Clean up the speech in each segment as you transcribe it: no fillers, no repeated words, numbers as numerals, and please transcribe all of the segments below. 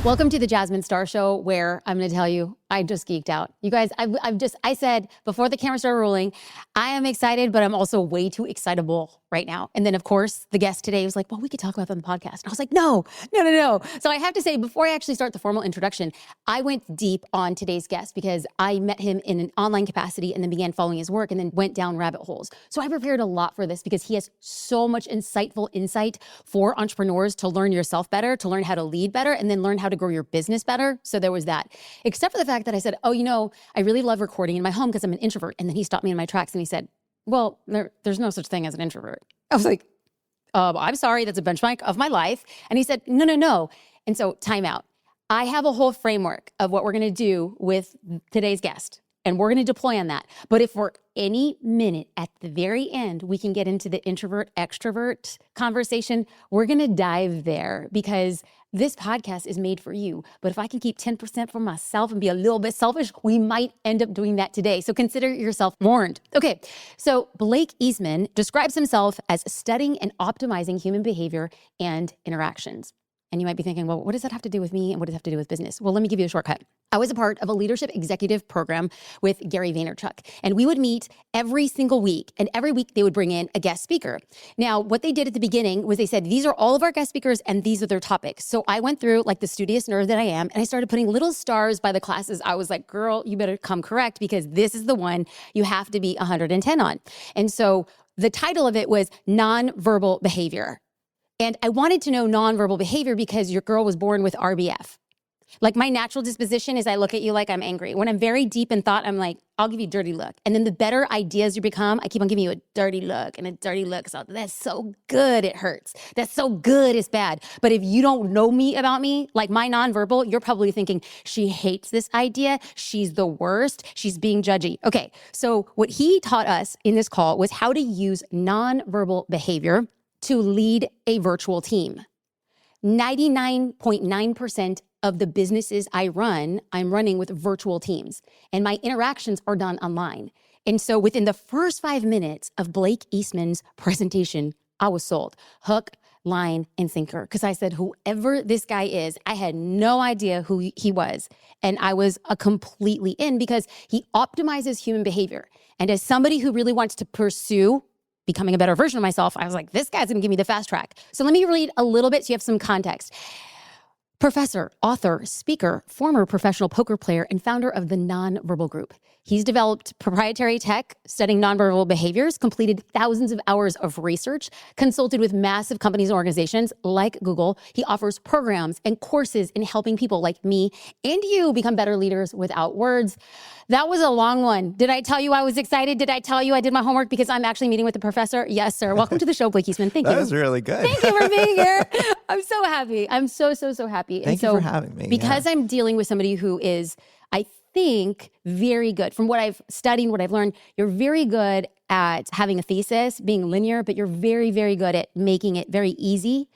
Welcome to the Jasmine Star Show, where I'm going to tell you, I just geeked out. You guys, I said before the camera started rolling, I am excited, but I'm also way too excitable right now. And then, of course, the guest today was like, well, we could talk about that on the podcast. And I was like, no. So I have to say, before I actually start the formal introduction, I went deep on today's guest because I met him in an online capacity and then began following his work and then went down rabbit holes. So I prepared a lot for this because he has so much insightful insight for entrepreneurs to learn yourself better, to learn how to lead better, and then learn how to grow your business better. So there was that. Except for the fact that I said, oh, I really love recording in my home because I'm an introvert. And then he stopped me in my tracks and he said, well, there's no such thing as an introvert. I was like, I'm sorry, that's a benchmark of my life. And he said, no. And so time out. I have a whole framework of what we're going to do with today's guest. And we're going to deploy on that. But if for any minute at the very end, we can get into the introvert extrovert conversation, we're going to dive there because this podcast is made for you. But if I can keep 10% for myself and be a little bit selfish, we might end up doing that today. So consider yourself warned. Okay, so Blake Eastman describes himself as studying and optimizing human behavior and interactions. And you might be thinking, well, what does that have to do with me and what does it have to do with business? Well, let me give you a shortcut. I was a part of a leadership executive program with Gary Vaynerchuk, and we would meet every single week, and every week they would bring in a guest speaker. Now, what they did at the beginning was they said, these are all of our guest speakers and these are their topics. So I went through like the studious nerd that I am, and I started putting little stars by the classes. I was like, girl, you better come correct because this is the one you have to be 110 on. And so the title of it was Nonverbal Behavior. And I wanted to know nonverbal behavior because your girl was born with RBF. Like my natural disposition is I look at you like I'm angry. When I'm very deep in thought, I'm like, I'll give you a dirty look. And then the better ideas you become, I keep on giving you a dirty look and a dirty look. So that's so good, it hurts. That's so good, it's bad. But if you don't know me about me, like my nonverbal, you're probably thinking, she hates this idea. She's the worst. She's being judgy. Okay, so what he taught us in this call was how to use nonverbal behavior to lead a virtual team. 99.9% of the businesses I'm running with virtual teams, and my interactions are done online. And so within the first 5 minutes of Blake Eastman's presentation, I was sold. Hook, line, and sinker. Because I said, whoever this guy is, I had no idea who he was. And I was completely in because he optimizes human behavior. And as somebody who really wants to pursue becoming a better version of myself, I was like, this guy's gonna give me the fast track. So let me read a little bit so you have some context. Professor, author, speaker, former professional poker player, and founder of the Nonverbal Group. He's developed proprietary tech, studying nonverbal behaviors, completed thousands of hours of research, consulted with massive companies and organizations like Google. He offers programs and courses in helping people like me and you become better leaders without words. That was a long one. Did I tell you I was excited? Did I tell you I did my homework because I'm actually meeting with the professor? Yes, sir. Welcome to the show, Blake Eastman. Thank you. That was really good. Thank you for being here. I'm so happy. I'm so happy. Thank you for having me. Because I'm dealing with somebody who is, I think, very good. From what I've studied, what I've learned, you're very good at having a thesis, being linear, but you're very, very good at making it very easy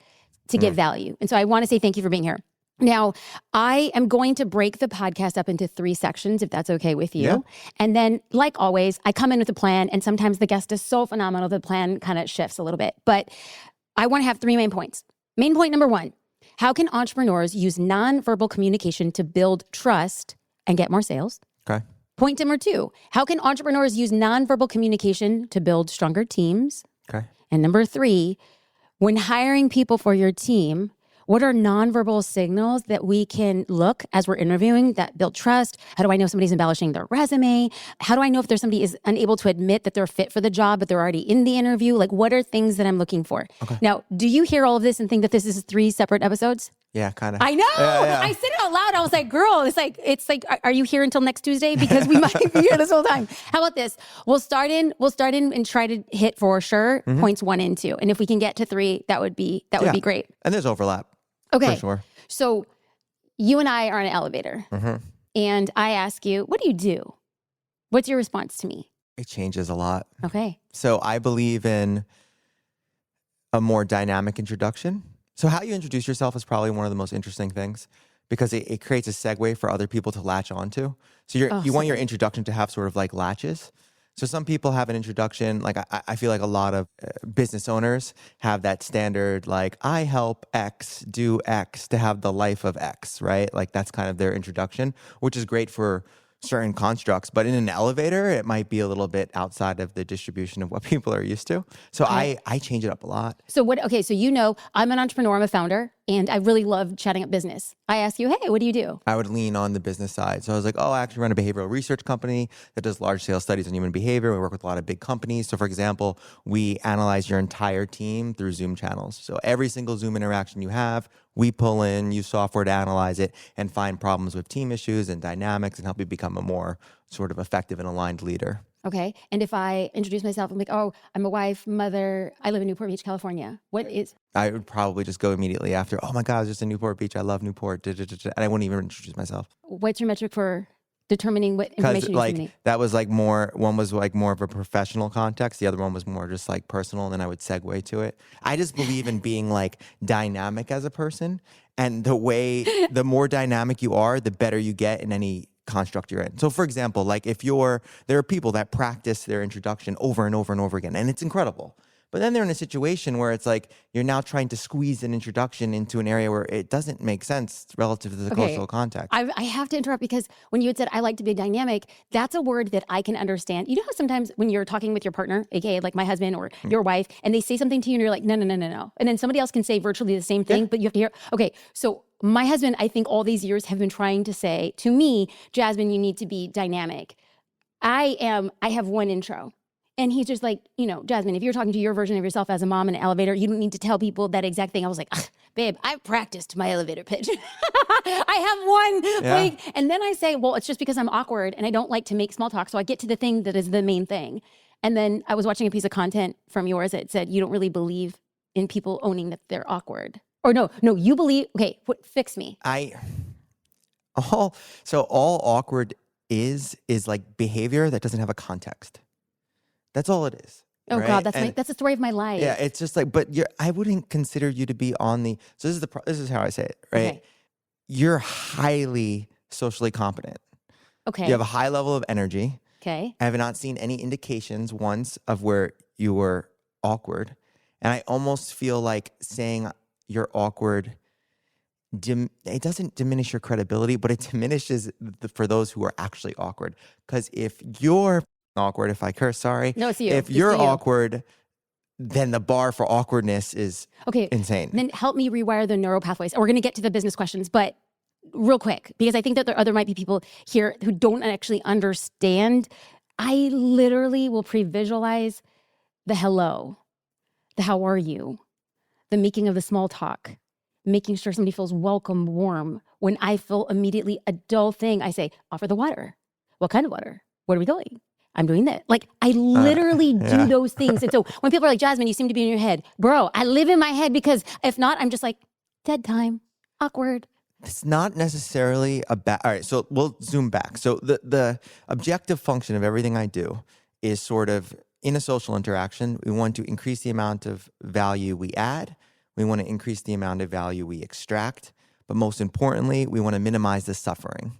to give value. And so I want to say thank you for being here. Now, I am going to break the podcast up into 3 sections, if that's okay with you. Yeah. And then, like always, I come in with a plan, and sometimes the guest is so phenomenal, the plan kind of shifts a little bit. But I want to have 3 main points. Main point number 1, how can entrepreneurs use nonverbal communication to build trust and get more sales? Okay. Point number 2, how can entrepreneurs use nonverbal communication to build stronger teams? Okay. And number 3, when hiring people for your team, what are nonverbal signals that we can look as we're interviewing that build trust? How do I know somebody's embellishing their resume? How do I know if there's somebody is unable to admit that they're fit for the job, but they're already in the interview? Like, what are things that I'm looking for? Okay. Now, do you hear all of this and think that this is 3 separate episodes? Yeah, kind of. I know. Yeah. I said it out loud. I was like, girl, it's like, are you here until next Tuesday? Because we might be here this whole time. How about this? We'll start in and try to hit for sure points 1 and 2. And if we can get to 3, that would be great. And there's overlap. Okay. For sure. So you and I are in an elevator and I ask you, what do you do? What's your response to me? It changes a lot. Okay. So I believe in a more dynamic introduction. So how you introduce yourself is probably one of the most interesting things because it creates a segue for other people to latch onto. So you want your introduction to have sort of like latches. So some people have an introduction, like I feel like a lot of business owners have that standard, like I help X do X to have the life of X, right? Like that's kind of their introduction, which is great for certain constructs. But in an elevator, it might be a little bit outside of the distribution of what people are used to. So I change it up a lot. So so I'm an entrepreneur, I'm a founder, and I really love chatting up business. I ask you, hey, what do you do? I would lean on the business side. So I was like, I actually run a behavioral research company that does large scale studies on human behavior. We work with a lot of big companies. So for example, we analyze your entire team through Zoom channels. So every single Zoom interaction you have, we pull in, use software to analyze it and find problems with team issues and dynamics and help you become a more sort of effective and aligned leader. Okay. And if I introduce myself, I'm like, I'm a wife, mother, I live in Newport Beach, California. I would probably just go immediately after, oh my God, I was just in Newport Beach. I love Newport. And I wouldn't even introduce myself. What's your metric for determining what information you're sending? That was like one was like more of a professional context. The other one was more just like personal. And then I would segue to it. I just believe in being like dynamic as a person. And the more dynamic you are, the better you get in any construct you're in. So for example, like there are people that practice their introduction over and over and over again, and it's incredible. But then they're in a situation where it's like you're now trying to squeeze an introduction into an area where it doesn't make sense relative to the cultural context. I have to interrupt because when you had said, I like to be dynamic, that's a word that I can understand. You know how sometimes when you're talking with your partner, aka like my husband or your wife, and they say something to you and you're like, no. And then somebody else can say virtually the same thing, but you have to hear, okay, so my husband, I think all these years have been trying to say to me, Jasmine, you need to be dynamic. I have one intro. And he's just like, Jasmine, if you're talking to your version of yourself as a mom in an elevator, you don't need to tell people that exact thing. I was like, babe, I've practiced my elevator pitch. I have one. Like, and then I say, well, it's just because I'm awkward and I don't like to make small talk. So I get to the thing that is the main thing. And then I was watching a piece of content from yours that said, you don't really believe in people owning that they're awkward. Or no, you believe, okay, fix me. All awkward is like behavior that doesn't have a context. That's all it is. Oh right? God, that's the story of my life. Yeah, it's just like, but I wouldn't consider you to be on the. So this is how I say it, right? Okay. You're highly socially competent. Okay. You have a high level of energy. Okay. I have not seen any indications once of where you were awkward, and I almost feel like saying you're awkward. It doesn't diminish your credibility, but it diminishes for those who are actually awkward. Because if you're awkward, if I curse, sorry. No, it's you. If you're awkward, then the bar for awkwardness is insane. Then help me rewire the neural pathways. We're going to get to the business questions, but real quick, because I think that there might be people here who don't actually understand. I literally will pre-visualize the hello, the how are you, the making of the small talk, making sure somebody feels welcome, warm. When I feel immediately a dull thing, I say, offer the water. What kind of water? Where are we going? I'm doing that. Like, I literally do those things. And so when people are like, Jasmine, you seem to be in your head. Bro, I live in my head because if not, I'm just like, dead time, awkward. It's not necessarily a bad. All right, so we'll zoom back. So the objective function of everything I do is sort of in a social interaction, we want to increase the amount of value we add. We want to increase the amount of value we extract. But most importantly, we want to minimize the suffering.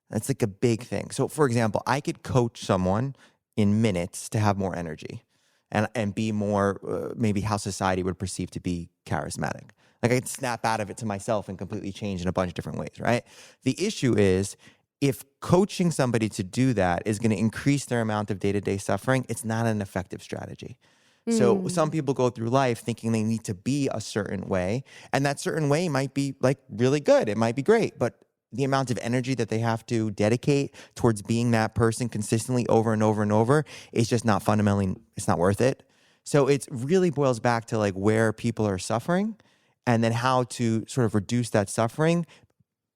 That's like a big thing. So for example, I could coach someone in minutes to have more energy and be more maybe how society would perceive to be charismatic. Like I could snap out of it to myself and completely change in a bunch of different ways, right? The issue is if coaching somebody to do that is going to increase their amount of day-to-day suffering, it's not an effective strategy. So some people go through life thinking they need to be a certain way, and that certain way might be like really good. It might be great, but the amount of energy that they have to dedicate towards being that person consistently over and over and over is just not fundamentally, it's not worth it. So it really boils back to like where people are suffering and then how to sort of reduce that suffering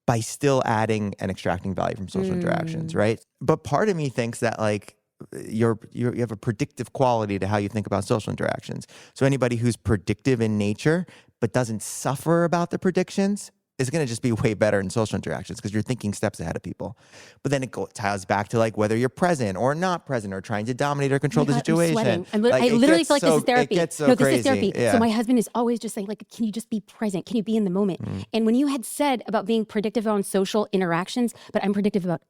by still adding and extracting value from social interactions, right? But part of me thinks that like you have a predictive quality to how you think about social interactions. So anybody who's predictive in nature but doesn't suffer about the predictions is going to just be way better in social interactions because you're thinking steps ahead of people. But then it ties back to like whether you're present or not present or trying to dominate or control the situation. I literally feel like this is therapy. It gets so crazy. This is therapy. Yeah. So my husband is always just saying like, can you just be present? Can you be in the moment? And when you had said about being predictive on social interactions, but I'm predictive about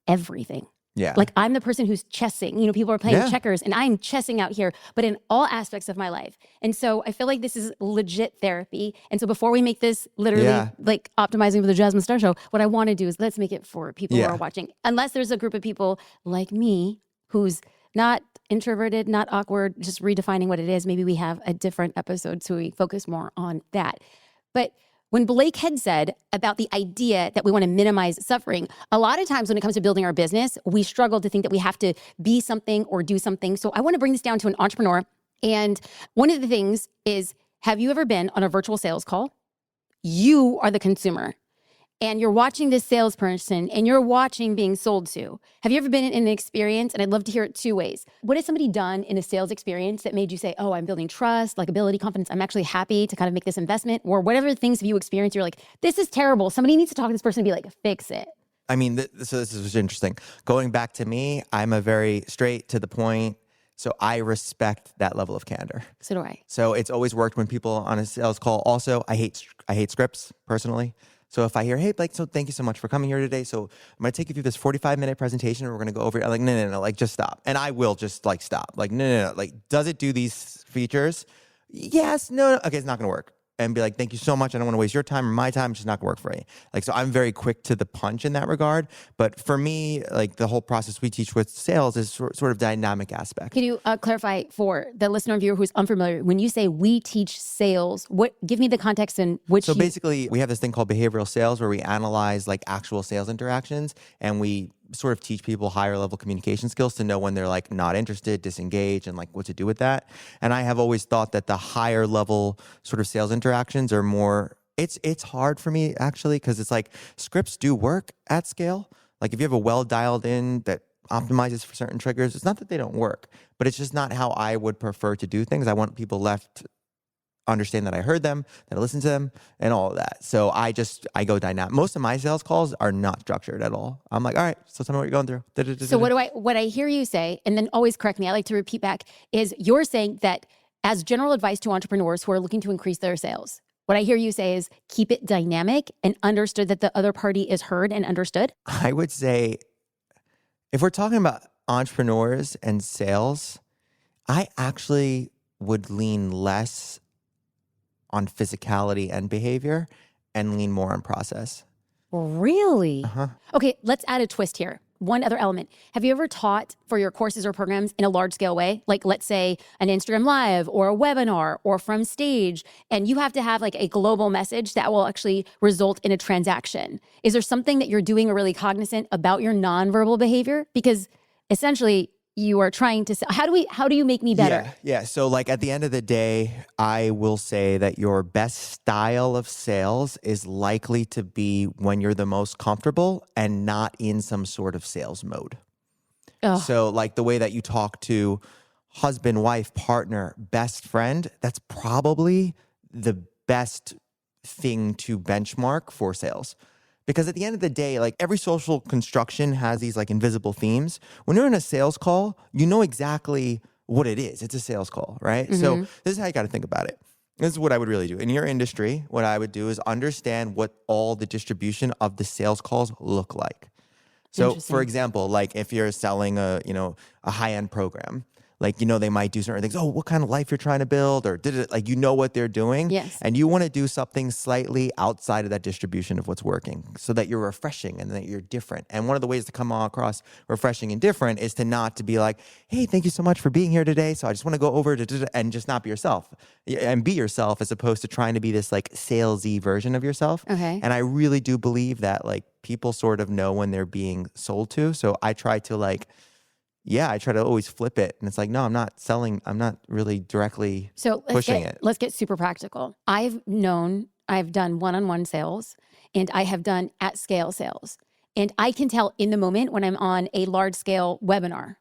everything. Yeah. Like I'm the person who's chessing. You know, people are playing Yeah. checkers and I'm chessing out here, but in all aspects of my life. And so I feel like this is legit therapy. And so before we make this literally Yeah. like optimizing for the Jasmine Star Show, what I want to do is let's make it for people who Yeah. are watching. Unless there's a group of people like me who's not introverted, not awkward, just redefining what it is. Maybe we have a different episode so we focus more on that. But when Blake had said about the idea that we want to minimize suffering, a lot of times when it comes to building our business, we struggle to think that we have to be something or do something. So I want to bring this down to an entrepreneur. And one of the things is, have you ever been on a virtual sales call? You are the consumer. And you're watching this salesperson and you're watching being sold to. Have you ever been in an experience? And I'd love to hear it two ways. What has somebody done in a sales experience that made you say, oh, I'm building trust, likability, confidence. I'm actually happy to kind of make this investment? Or whatever things have you experienced, you're like, this is terrible. Somebody needs to talk to this person and be like, fix it. I mean, so this is interesting. Going back to me, I'm a very straight to the point. So I respect that level of candor. So do I. So it's always worked when people on a sales call. Also, I hate scripts personally. So if I hear, hey, Blake, so thank you so much for coming here today. So I'm going to take you through this 45-minute presentation and we're going to go over it. I'm like, no, like just stop. And I will just like stop. Like, no. Like, does it do these features? Yes, no. Okay, it's not going to work. And be like, thank you so much. I don't want to waste your time or my time. It's just not gonna work for me. Like, so I'm very quick to the punch in that regard. But for me, like the whole process we teach with sales is sort of dynamic aspect. Can you clarify for the listener and viewer who's unfamiliar, when you say we teach sales, give me the context in which So basically, we have this thing called behavioral sales where we analyze like actual sales interactions and we sort of teach people higher level communication skills to know when they're like not interested, disengaged, and like what to do with that. And I have always thought that the higher level sort of sales interactions are more, it's hard for me actually, because it's like scripts do work at scale. Like if you have a well dialed in that optimizes for certain triggers, it's not that they don't work, but it's just not how I would prefer to do things. I want people left understand that I heard them, that I listened to them, and all of that. So I go dynamic. Most of my sales calls are not structured at all. I'm like, all right, so tell me what you're going through. So what I hear you say, and then always correct me, I like to repeat back, is you're saying that as general advice to entrepreneurs who are looking to increase their sales, what I hear you say is keep it dynamic and understood that the other party is heard and understood? I would say if we're talking about entrepreneurs and sales, I actually would lean less on physicality and behavior and lean more on process. Really? Uh-huh. Okay, let's add a twist here. One other element. Have you ever taught for your courses or programs in a large scale way? Like let's say an Instagram Live or a webinar or from stage, and you have to have like a global message that will actually result in a transaction. Is there something that you're doing or really cognizant about your nonverbal behavior? Because essentially you are trying to, how do you make me better? Yeah. So like at the end of the day, I will say that your best style of sales is likely to be when you're the most comfortable and not in some sort of sales mode. Ugh. So like the way that you talk to husband, wife, partner, best friend, that's probably the best thing to benchmark for sales. Because at the end of the day, like every social construction has these like invisible themes. When you're in a sales call, you know exactly what it is. It's a sales call, right? Mm-hmm. So this is how you got to think about it. This is what I would really do. In your industry, what I would do is understand what all the distribution of the sales calls look like. So for example, like if you're selling a high-end program, like, they might do certain things. Oh, what kind of life you're trying to build, or like, what they're doing. Yes. And you want to do something slightly outside of that distribution of what's working so that you're refreshing and that you're different. And one of the ways to come across refreshing and different is to not to be like, hey, thank you so much for being here today. So I just want to go over to and just not be yourself and be yourself, as opposed to trying to be this like salesy version of yourself. Okay. And I really do believe that like people sort of know when they're being sold to. So I try to I try to always flip it. And it's like, no, I'm not selling. I'm not really directly pushing it. Let's get super practical. I've done one-on-one sales and I have done at scale sales. And I can tell in the moment when I'm on a large scale webinar,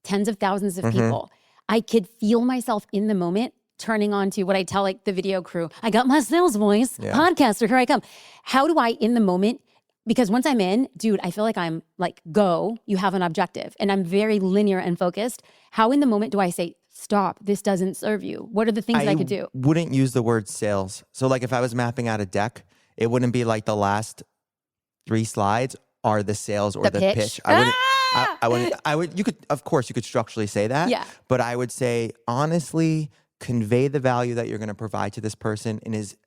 tens of thousands of people, I could feel myself in the moment turning on to what I tell like the video crew. I got my sales voice, podcaster, here I come. How do I in the moment? Because once I'm in, dude, I feel like I'm like, go, you have an objective. And I'm very linear and focused. How in the moment do I say, stop, this doesn't serve you? What are the things that I could do? Wouldn't use the word sales. So like if I was mapping out a deck, it wouldn't be like the last 3 slides. are the sales or The the pitch? pitch. You could, of course, you could structurally say that. Yeah. But I would say, honestly, convey the value that you're going to provide to this person in his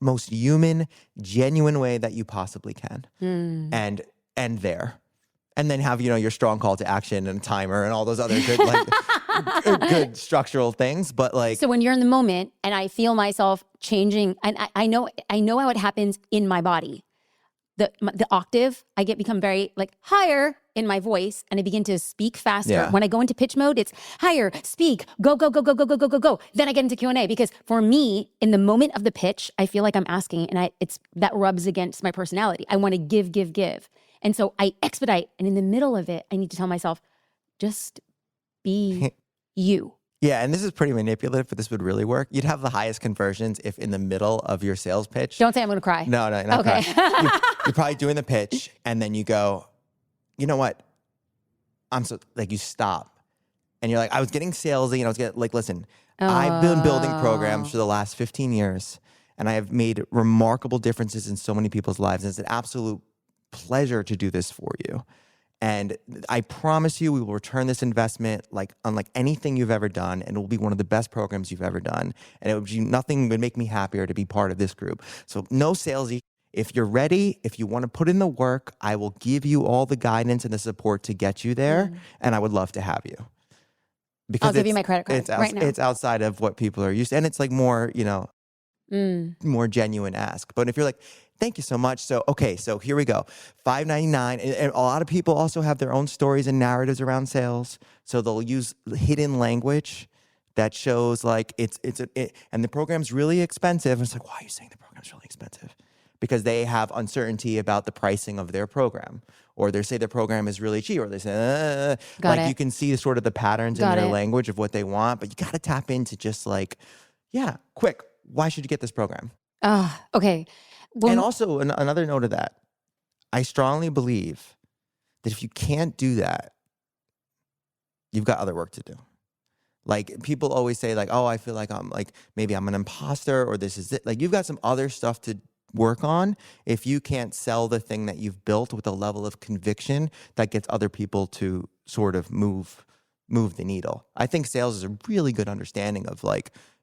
most human, genuine way that you possibly can. And end there. And then have, your strong call to action and timer and all those other good, good structural things. But So when you're in the moment and I feel myself changing, and I know how it happens in my body. The octave, I become very higher in my voice, and I begin to speak faster. Yeah. When I go into pitch mode, it's higher, speak, go, go, go, go, go, go, go, go, go. Then I get into Q&A, because for me, in the moment of the pitch, I feel like I'm asking, and that rubs against my personality. I want to give, give, give. And so I expedite, and in the middle of it, I need to tell myself, just be you. Yeah, and this is pretty manipulative, but this would really work. You'd have the highest conversions if in the middle of your sales pitch. Don't say I'm going to cry. No, you're not okay. crying. You're probably doing the pitch, and then you go, you know what? You stop. And you're like, I was getting salesy, and I was getting, listen, I've been building programs for the last 15 years, and I have made remarkable differences in so many people's lives. And it's an absolute pleasure to do this for you. And I promise you, we will return this investment unlike anything you've ever done, and it will be one of the best programs you've ever done. And nothing would make me happier to be part of this group. So no salesy. If you're ready, if you want to put in the work, I will give you all the guidance and the support to get you there, and I would love to have you. Because I'll give you my credit card right now. It's outside of what people are used to, and it's more, more genuine ask. But if you're like, thank you so much. So here we go. $5.99. And a lot of people also have their own stories and narratives around sales. So they'll use hidden language that shows and the program's really expensive. And it's like, why are you saying the program's really expensive? Because they have uncertainty about the pricing of their program. Or they say their program is really cheap. Or they say, you can see sort of the patterns in their language of what they want. But you got to tap into just quick, why should you get this program? Okay. Well, and also, another note of that, I strongly believe that if you can't do that, you've got other work to do. People always say, oh, I feel like I'm maybe I'm an imposter, or this is it. You've got some other stuff to work on if you can't sell the thing that you've built with a level of conviction that gets other people to sort of move the needle. I think sales is a really good understanding of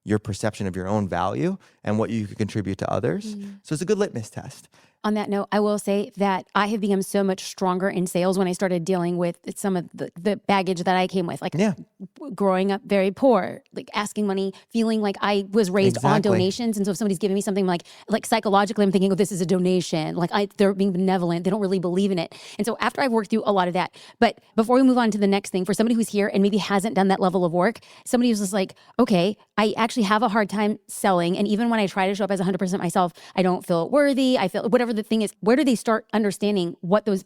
your perception of your own value and what you can contribute to others. So it's a good litmus test. On that note, I will say that I have become so much stronger in sales when I started dealing with some of the baggage that I came with, growing up very poor, asking money, feeling like I was raised on donations. And so if somebody's giving me something psychologically, I'm thinking, oh, this is a donation. They're being benevolent. They don't really believe in it. And so after I've worked through a lot of that, but before we move on to the next thing, for somebody who's here and maybe hasn't done that level of work, somebody who's just okay, I actually have a hard time selling. And even when I try to show up as 100% myself, I don't feel worthy. I feel whatever the thing is. Where do they start understanding what those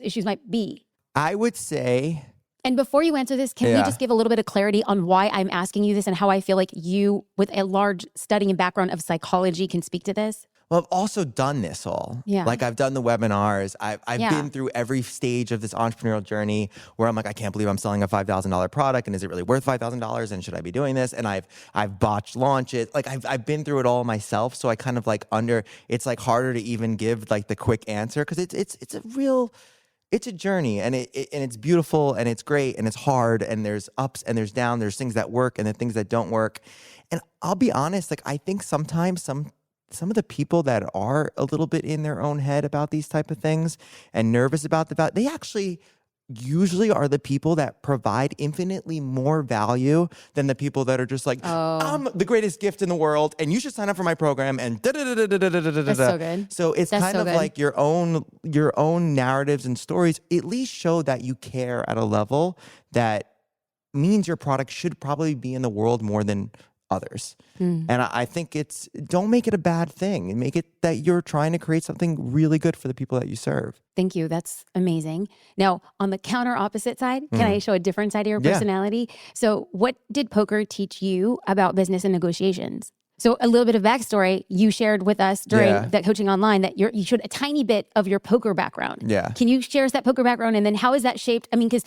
issues might be? I would say... And before you answer this, can we just give a little bit of clarity on why I'm asking you this and how I feel like you, with a large study and background of psychology, can speak to this? Well, I've also done this all. Yeah. I've done the webinars. I've been through every stage of this entrepreneurial journey where I'm I can't believe I'm selling a $5,000 product, and is it really worth $5,000? And should I be doing this? And I've botched launches. I've been through it all myself. So I kind of it's harder to even give the quick answer, because it's a journey, and it's beautiful, and it's great, and it's hard, and there's ups and there's downs. There's things that work and then things that don't work. And I'll be honest, I think sometimes some of the people that are a little bit in their own head about these type of things and nervous about they actually usually are the people that provide infinitely more value than the people that are just I'm the greatest gift in the world, and you should sign up for my program, and da-da-da-da-da-da-da-da-da. That's so good. So it's That's kind so of good. your own narratives and stories at least show that you care at a level that means your product should probably be in the world more than others. And I think don't make it a bad thing, and make it that you're trying to create something really good for the people that you serve. Thank you. That's amazing. Now, on the counter opposite side, can I show a different side of your personality? So what did poker teach you about business and negotiations? So a little bit of backstory, you shared with us during Yeah. that coaching online that you showed a tiny bit of your poker background. Yeah. Can you share us that poker background? And then how is that shaped? I mean, because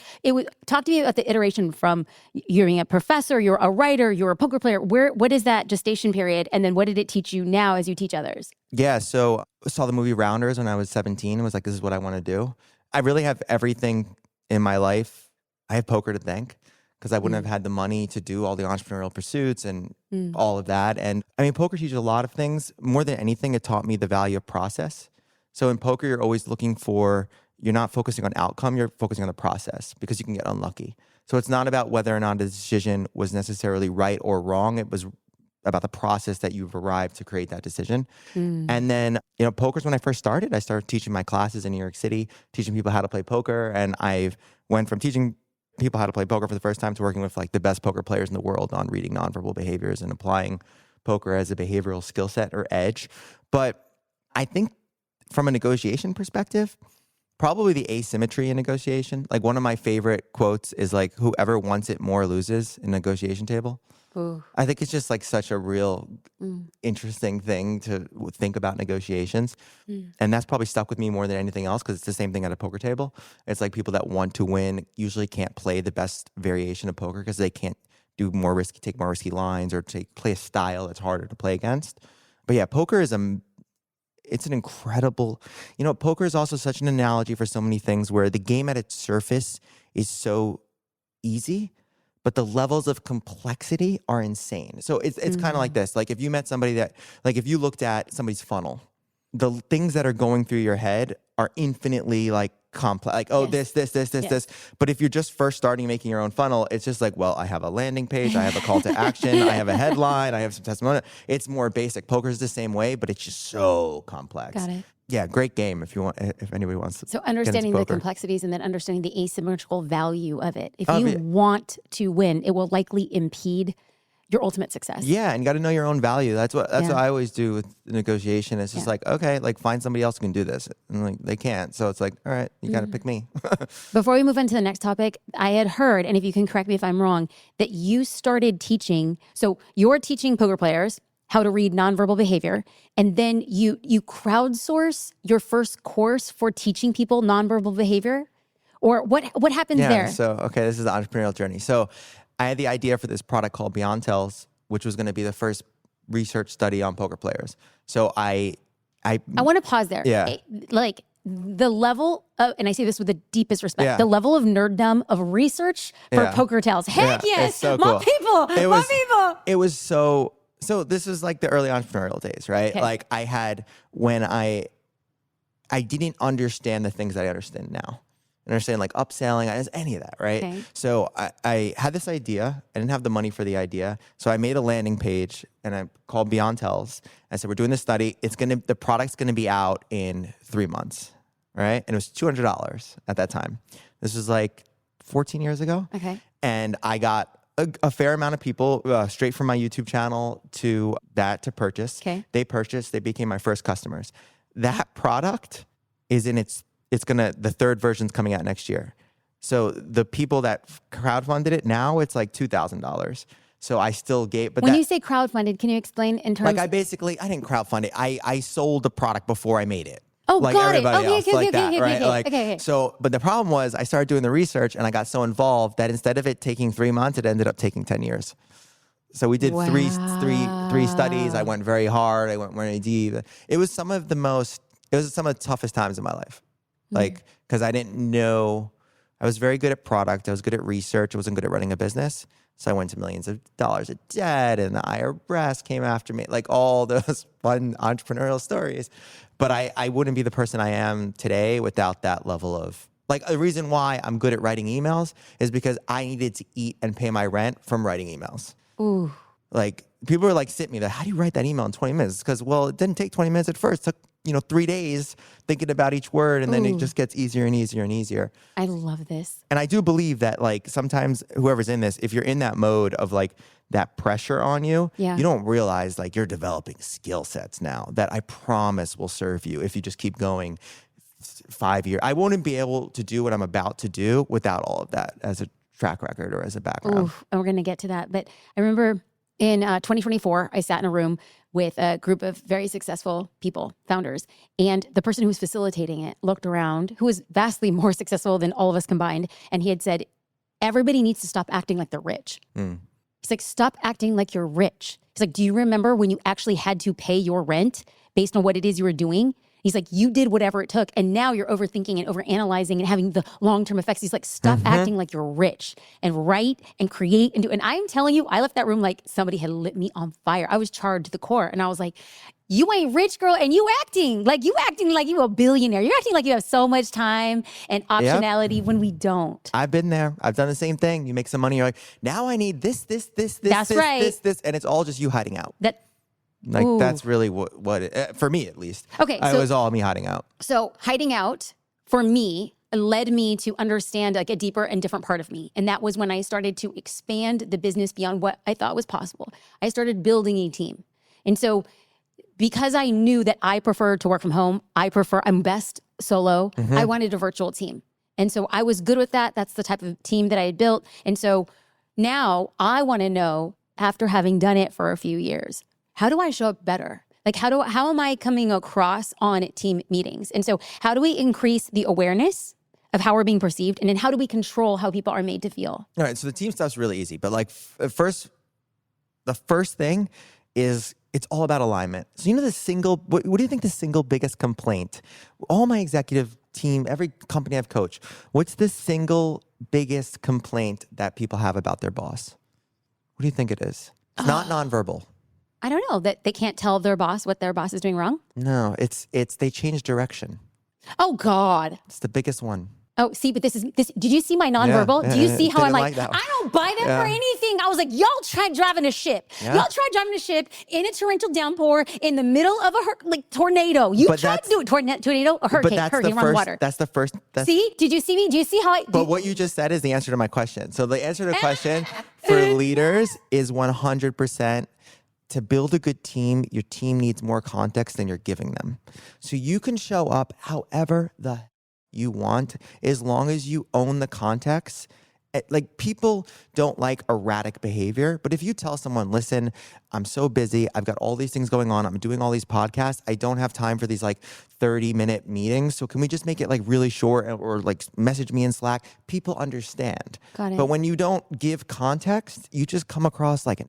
talk to me about the iteration from you're a professor, you're a writer, you're a poker player. What is that gestation period? And then what did it teach you now as you teach others? Yeah, so I saw the movie Rounders when I was 17 and was like, this is what I want to do. I really have everything in my life. I have poker to thank because I wouldn't have had the money to do all the entrepreneurial pursuits and all of that. And I mean, poker teaches a lot of things. More than anything, it taught me the value of process. So in poker, you're always looking for, you're not focusing on outcome, you're focusing on the process because you can get unlucky. So it's not about whether or not a decision was necessarily right or wrong. It was about the process that you've arrived to create that decision. And then, poker's when I first started. I started teaching my classes in New York City, teaching people how to play poker. And I went from teaching people how to play poker for the first time to working with like the best poker players in the world on reading nonverbal behaviors and applying poker as a behavioral skill set or edge. But I think from a negotiation perspective, probably the asymmetry in negotiation. Like one of my favorite quotes is like, whoever wants it more loses in a negotiation table. Ooh. I think it's just like such a real interesting thing to think about negotiations. And that's probably stuck with me more than anything else because it's the same thing at a poker table. It's like people that want to win usually can't play the best variation of poker because they can't take more risky lines or play a style that's harder to play against. But yeah, poker is it's an incredible, poker is also such an analogy for so many things where the game at its surface is so easy, but the levels of complexity are insane. So it's kind of like this. Like if you met somebody if you looked at somebody's funnel, the things that are going through your head are infinitely like complex. Like, oh, this. But if you're just first starting making your own funnel, it's just like, well, I have a landing page, I have a call to action, I have a headline, I have some testimonial. It's more basic. Poker's the same way, but it's just so complex. Got it. Yeah, great game if anybody wants to. So understanding the complexities and then understanding the asymmetrical value of it. If you want to win, it will likely impede your ultimate success. Yeah, and you got to know your own value. That's what I always do with negotiation. It's just like, okay, like find somebody else who can do this. And like they can't. So it's like, all right, you got to pick me. Before we move on to the next topic, I had heard, and if you can correct me if I'm wrong, that you started teaching. So you're teaching poker players how to read nonverbal behavior, and then you crowdsource your first course for teaching people nonverbal behavior? Or what happens there? So, okay, this is the entrepreneurial journey. So I had the idea for this product called Beyond Tells, which was going to be the first research study on poker players. So I want to pause there. Yeah. Like the level of, and I say this with the deepest respect, Yeah. the level of nerddom of research for Yeah. Poker Tells. Heck Yeah, yes, it's so more cool. people, more people. It was so this was like the early entrepreneurial days, right? Okay. Like I had when I didn't understand the things that I understand now. I understand like upselling, any of that, right? Okay. So I had this idea. I didn't have the money for the idea. So I made a landing page and I called Beyond Tells. I said, we're doing this study. The product's gonna be out in 3 months, right? And it was $200 at that time. This was like 14 years ago. Okay. And I got a fair amount of people straight from my YouTube channel to purchase. Okay. They purchased. They became my first customers. That product is in the third version's coming out next year. So the people that crowdfunded it, now it's like $2,000. So I still gave, but when you say crowdfunded, can you explain in terms? like I didn't crowdfund it. I sold the product before I made it. Oh, like got it. everybody Okay, else, okay, like okay, that, okay, right? okay, Like, okay. so, but the problem was I started doing the research and I got so involved that instead of it taking 3 months, it ended up taking 10 years. So we did three studies. I went very hard. I went very deep. It was some of the toughest times in my life. Like, because I didn't know, I was very good at product. I was good at research. I wasn't good at running a business. So I went to millions of dollars of debt and the IRS came after me, like all those fun entrepreneurial stories. But I wouldn't be the person I am today without that level of, like, the reason why I'm good at writing emails is because I needed to eat and pay my rent from writing emails. Ooh. Like, people were like, sit me there, how do you write that email in 20 minutes? Because, well, it didn't take 20 minutes at first. It took, 3 days thinking about each word, and then it just gets easier and easier and easier. I love this. And I do believe that, like, sometimes whoever's in this, if you're in that mode of, like, that pressure on you, Yeah. you don't realize, like, you're developing skill sets now that I promise will serve you if you just keep going 5 years. I wouldn't be able to do what I'm about to do without all of that as a track record or as a background. Ooh, and we're going to get to that. But I remember In 2024, I sat in a room with a group of very successful people, founders, and the person who was facilitating it looked around, who was vastly more successful than all of us combined, and he had said, everybody needs to stop acting like they're rich. He's like, stop acting like you're rich. He's like, do you remember when you actually had to pay your rent based on what it is you were doing? He's like, you did whatever it took, and now you're overthinking and overanalyzing and having the long-term effects. He's like, stop acting like you're rich and write and create and do. And I'm telling you, I left that room like somebody had lit me on fire. I was charred to the core, and I was like, you ain't rich, girl, and you acting like you a billionaire. You're acting like you have so much time and optionality when we don't. I've been there. I've done the same thing. You make some money, you're like, now I need this, That's right. this, and it's all just you hiding out. Ooh. That's really what it, for me at least. Okay, it was all me hiding out. So hiding out for me led me to understand like a deeper and different part of me. And that was when I started to expand the business beyond what I thought was possible. I started building a team. And so because I knew that I prefer to work from home, I'm best solo, I wanted a virtual team. And so I was good with that. That's the type of team that I had built. And so now I want to know, after having done it for a few years, how do I show up better? Like, how am I coming across on team meetings? And so how do we increase the awareness of how we're being perceived? And then how do we control how people are made to feel? All right, so the team stuff's really easy. But like the first thing is it's all about alignment. So you know what do you think the single biggest complaint? All my executive team, every company I've coached, what's the single biggest complaint that people have about their boss? What do you think it is? It's not nonverbal. I don't know, that they can't tell their boss what their boss is doing wrong? No, it's they change direction. Oh, God. It's the biggest one. Oh, see, but this. Did you see my nonverbal? Do you see how I'm like, that one. I don't buy that for anything. I was like, y'all try driving a ship. Yeah. Y'all try driving a ship in a torrential downpour in the middle of a tornado. You try to do it. Tornado or hurricane. Hurricane on water. That's the first. See? Did you see me? Do you see how I... But what you just said is the answer to my question. So the answer to the question for leaders is 100%. To build a good team, your team needs more context than you're giving them. So you can show up however you want, as long as you own the context. Like, people don't like erratic behavior, but if you tell someone, listen, I'm so busy, I've got all these things going on, I'm doing all these podcasts, I don't have time for these like 30-minute meetings, so can we just make it like really short, or like message me in Slack? People understand. Got it. But when you don't give context, you just come across like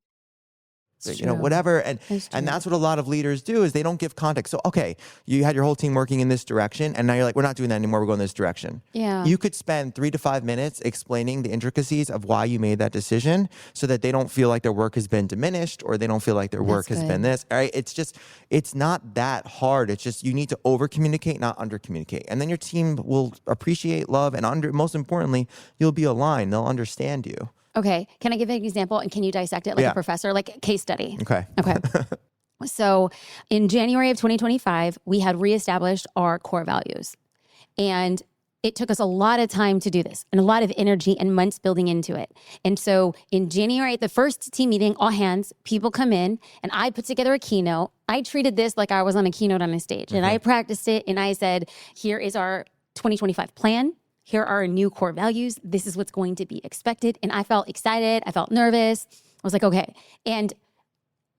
whatever. And that's what a lot of leaders do, is they don't give context. So, okay, you had your whole team working in this direction, and now you're like, we're not doing that anymore, we're going this direction. Yeah. You could spend 3 to 5 minutes explaining the intricacies of why you made that decision, so that they don't feel like their work has been diminished, or they don't feel like their work has been this. All right. It's not that hard. It's just, you need to over communicate, not under communicate. And then your team will appreciate, love, and most importantly, you'll be aligned. They'll understand you. Okay. Can I give an example, and can you dissect it like a professor, like a case study? Okay. So in January of 2025, we had reestablished our core values. And it took us a lot of time to do this, and a lot of energy and months building into it. And so in January, at the first team meeting, all hands, people come in, and I put together a keynote. I treated this like I was on a keynote on a stage, and I practiced it, and I said, here is our 2025 plan. Here are our new core values. This is what's going to be expected. And I felt excited. I felt nervous. I was like, okay. And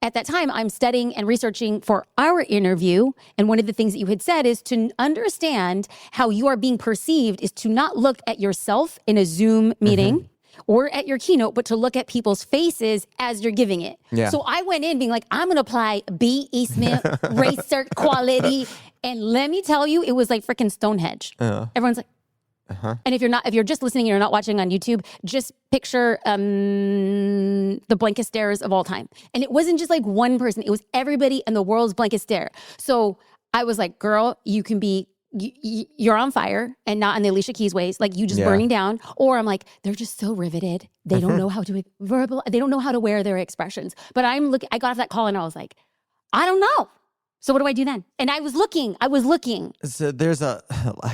at that time, I'm studying and researching for our interview. And one of the things that you had said is to understand how you are being perceived is to not look at yourself in a Zoom meeting or at your keynote, but to look at people's faces as you're giving it. Yeah. So I went in being like, I'm going to apply Blake Eastman, research quality. And let me tell you, it was like freaking Stonehenge. Everyone's like, and if you're just listening and you're not watching on YouTube, just picture the blankest stares of all time. And it wasn't just like one person; it was everybody in the world's blankest stare. So I was like, "Girl, you can be, you're on fire, and not in the Alicia Keys ways, like you just burning down." Or I'm like, "They're just so riveted; they don't know how to they don't know how to wear their expressions." But I got off that call and I was like, "I don't know." So what do I do then? And I was looking. So there's like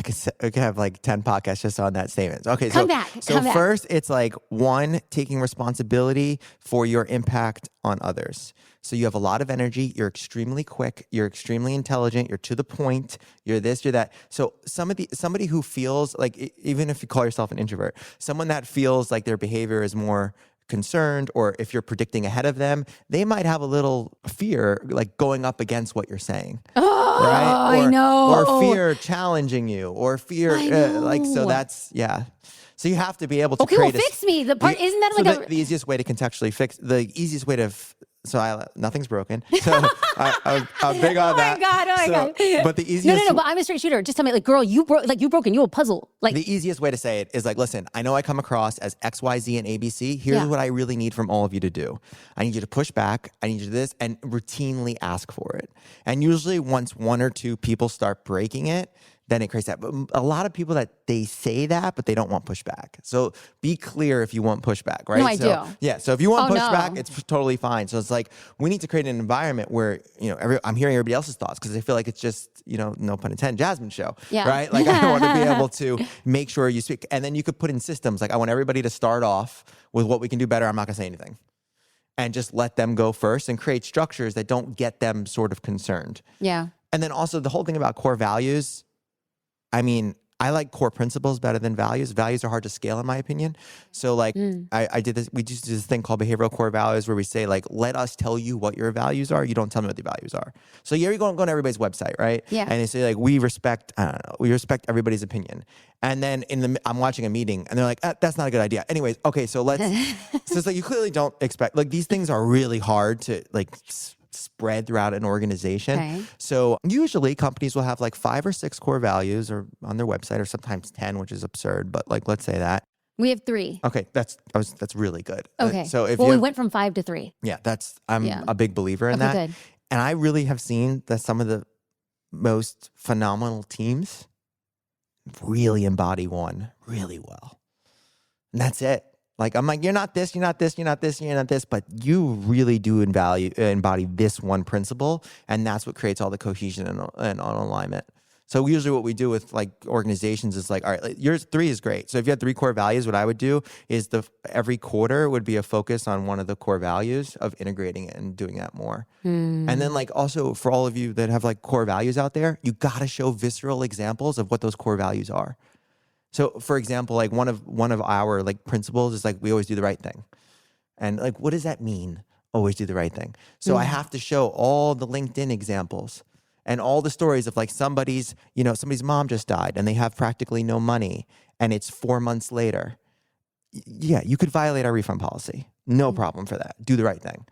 I said, we could have like 10 podcasts just on that statement. Okay, Come back. First, it's like, 1, taking responsibility for your impact on others. So you have a lot of energy. You're extremely quick. You're extremely intelligent. You're to the point. You're this, you're that. So somebody who feels like, even if you call yourself an introvert, someone that feels like their behavior is more concerned, or if you're predicting ahead of them, they might have a little fear, like going up against what you're saying. Oh, Right? I know. Or fear challenging you, or fear, so that's, yeah. So you have to be able to create fix me. The part, isn't that like the easiest way to contextually fix, the easiest way to, nothing's broken. So I'm big on that. Oh my God. But the easiest. No, but I'm a straight shooter. Just tell me, like, girl, you broken, you a puzzle. Like, the easiest way to say it is like, listen, I know I come across as X, Y, Z, and ABC. Here's what I really need from all of you to do. I need you to push back. I need you to do this, and routinely ask for it. And usually once one or two people start breaking it, then it creates that. But a lot of people that they say that, but they don't want pushback. So be clear if you want pushback, right? No, I do. Yeah. So if you want pushback, no. it's totally fine. So it's like, we need to create an environment where, I'm hearing everybody else's thoughts, because I feel like it's just, no pun intended, Jasmine show, right? Like, I want to be able to make sure you speak. And then you could put in systems. Like, I want everybody to start off with what we can do better. I'm not going to say anything. And just let them go first, and create structures that don't get them sort of concerned. yeah. And then also the whole thing about core values. I mean, I like core principles better than values. Values are hard to scale, in my opinion. So like, I did this, we just did this thing called behavioral core values, where we say, like, let us tell you what your values are. You don't tell me what the values are. So you're going on everybody's website, right? Yeah. And they say, like, we respect everybody's opinion. And then I'm watching a meeting, and they're like, that's not a good idea. Anyways, okay, so so it's like, you clearly don't expect, like, these things are really hard to like spread throughout an organization. Okay. So usually companies will have like 5 or 6 core values or on their website, or sometimes 10, which is absurd, but like, let's say that. We have 3. Okay, that's really good. Okay. So if we went from 5 to 3. Yeah, I'm a big believer in that. Good. And I really have seen that some of the most phenomenal teams really embody one really well. And that's it. Like, I'm like, you're not this, you're not this, you're not this, you're not this, but you really do embody this one principle, and that's what creates all the cohesion and alignment. So usually what we do with like organizations is like, all right, yours 3 is great. So if you have 3 core values, what I would do is every quarter would be a focus on one of the core values of integrating it and doing that more. And then like, also for all of you that have like core values out there, you got to show visceral examples of what those core values are. So for example, like one of our like principles is like, we always do the right thing. And like, what does that mean? Always do the right thing. So I have to show all the LinkedIn examples and all the stories of like somebody's mom just died and they have practically no money, and it's 4 months later. Yeah, you could violate our refund policy. No problem for that. Do the right thing.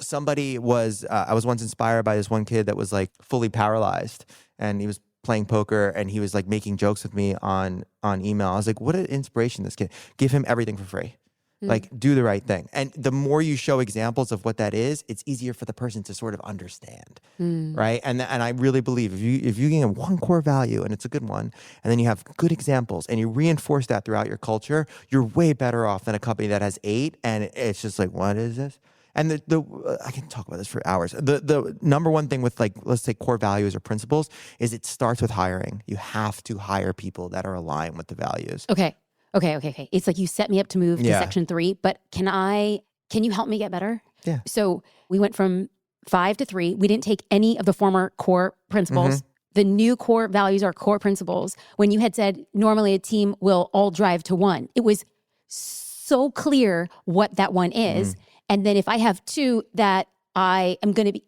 Somebody was, I was once inspired by this one kid that was like fully paralyzed, and he was playing poker, and he was like making jokes with me on email. I was like, what an inspiration, this kid. Give him everything for free. Like, do the right thing. And the more you show examples of what that is, it's easier for the person to sort of understand, right? And I really believe if you gain one core value, and it's a good one, and then you have good examples, and you reinforce that throughout your culture, you're way better off than a company that has 8, and it's just like, what is this? And I can talk about this for hours. The number one thing with like, let's say core values or principles, is it starts with hiring. You have to hire people that are aligned with the values. Okay. It's like you set me up to move to section 3, but can you help me get better? Yeah. So we went from 5 to 3. We didn't take any of the former core principles. The new core values are core principles. When you had said normally a team will all drive to 1, it was so clear what that 1 is. And then if I have 2 that I am going to be,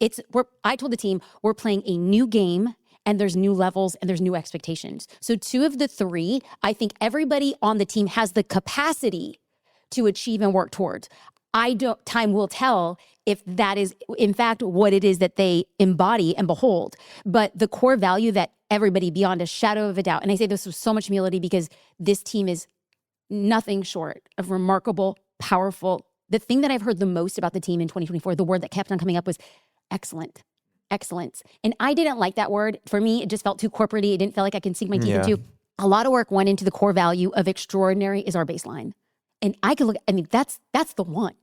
I told the team, we're playing a new game, and there's new levels and there's new expectations. So 2 of the 3, I think everybody on the team has the capacity to achieve and work towards. Time will tell if that is in fact what it is that they embody and behold. But the core value that everybody, beyond a shadow of a doubt, and I say this with so much humility because this team is nothing short of remarkable, powerful. The thing that I've heard the most about the team in 2024, the word that kept on coming up was excellent. Excellence. And I didn't like that word. For me, it just felt too corporate-y. It didn't feel like I can sink my teeth into. A lot of work went into the core value of extraordinary is our baseline. And I could that's the one.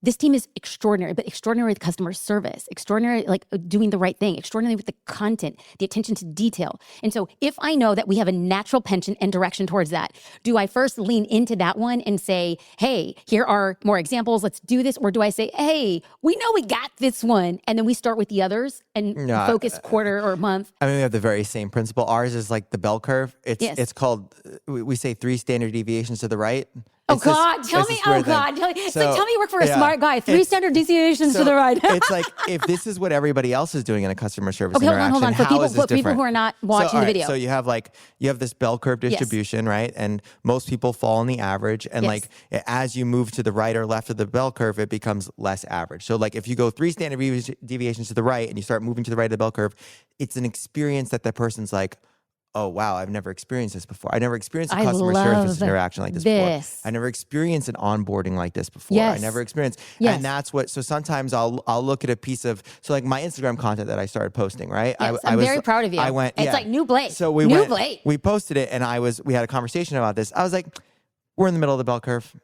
This team is extraordinary, but extraordinary with customer service, extraordinary, like doing the right thing, extraordinary with the content, the attention to detail. And so if I know that we have a natural penchant and direction towards that, do I first lean into that one and say, hey, here are more examples, let's do this? Or do I say, hey, we know we got this one, and then we start with the others and focus quarter or month? I mean, we have the very same principle. Ours is like the bell curve. It's called, we say 3 standard deviations to the right. Oh God, tell me. Oh God, tell me. So tell me you work for a smart guy. 3 standard deviations to the right. It's like, if this is what everybody else is doing in a customer service Okay, interaction, hold on. For how is this people different? who are not watching the video. So you have this bell curve distribution, right? And most people fall in the average. And like, as you move to the right or left of the bell curve, it becomes less average. So like, if you go 3 standard deviations to the right and you start moving to the right of the bell curve, it's an experience that person's like, oh, wow, I've never experienced this before. I never experienced a customer service interaction like this before. I never experienced an onboarding like this before. I never experienced. And that's what, so sometimes I'll look at a piece of, so like my Instagram content that I started posting, right? I'm very proud of you. I went, it's like new Blake. So we posted it and we had a conversation about this. I was like, we're in the middle of the bell curve.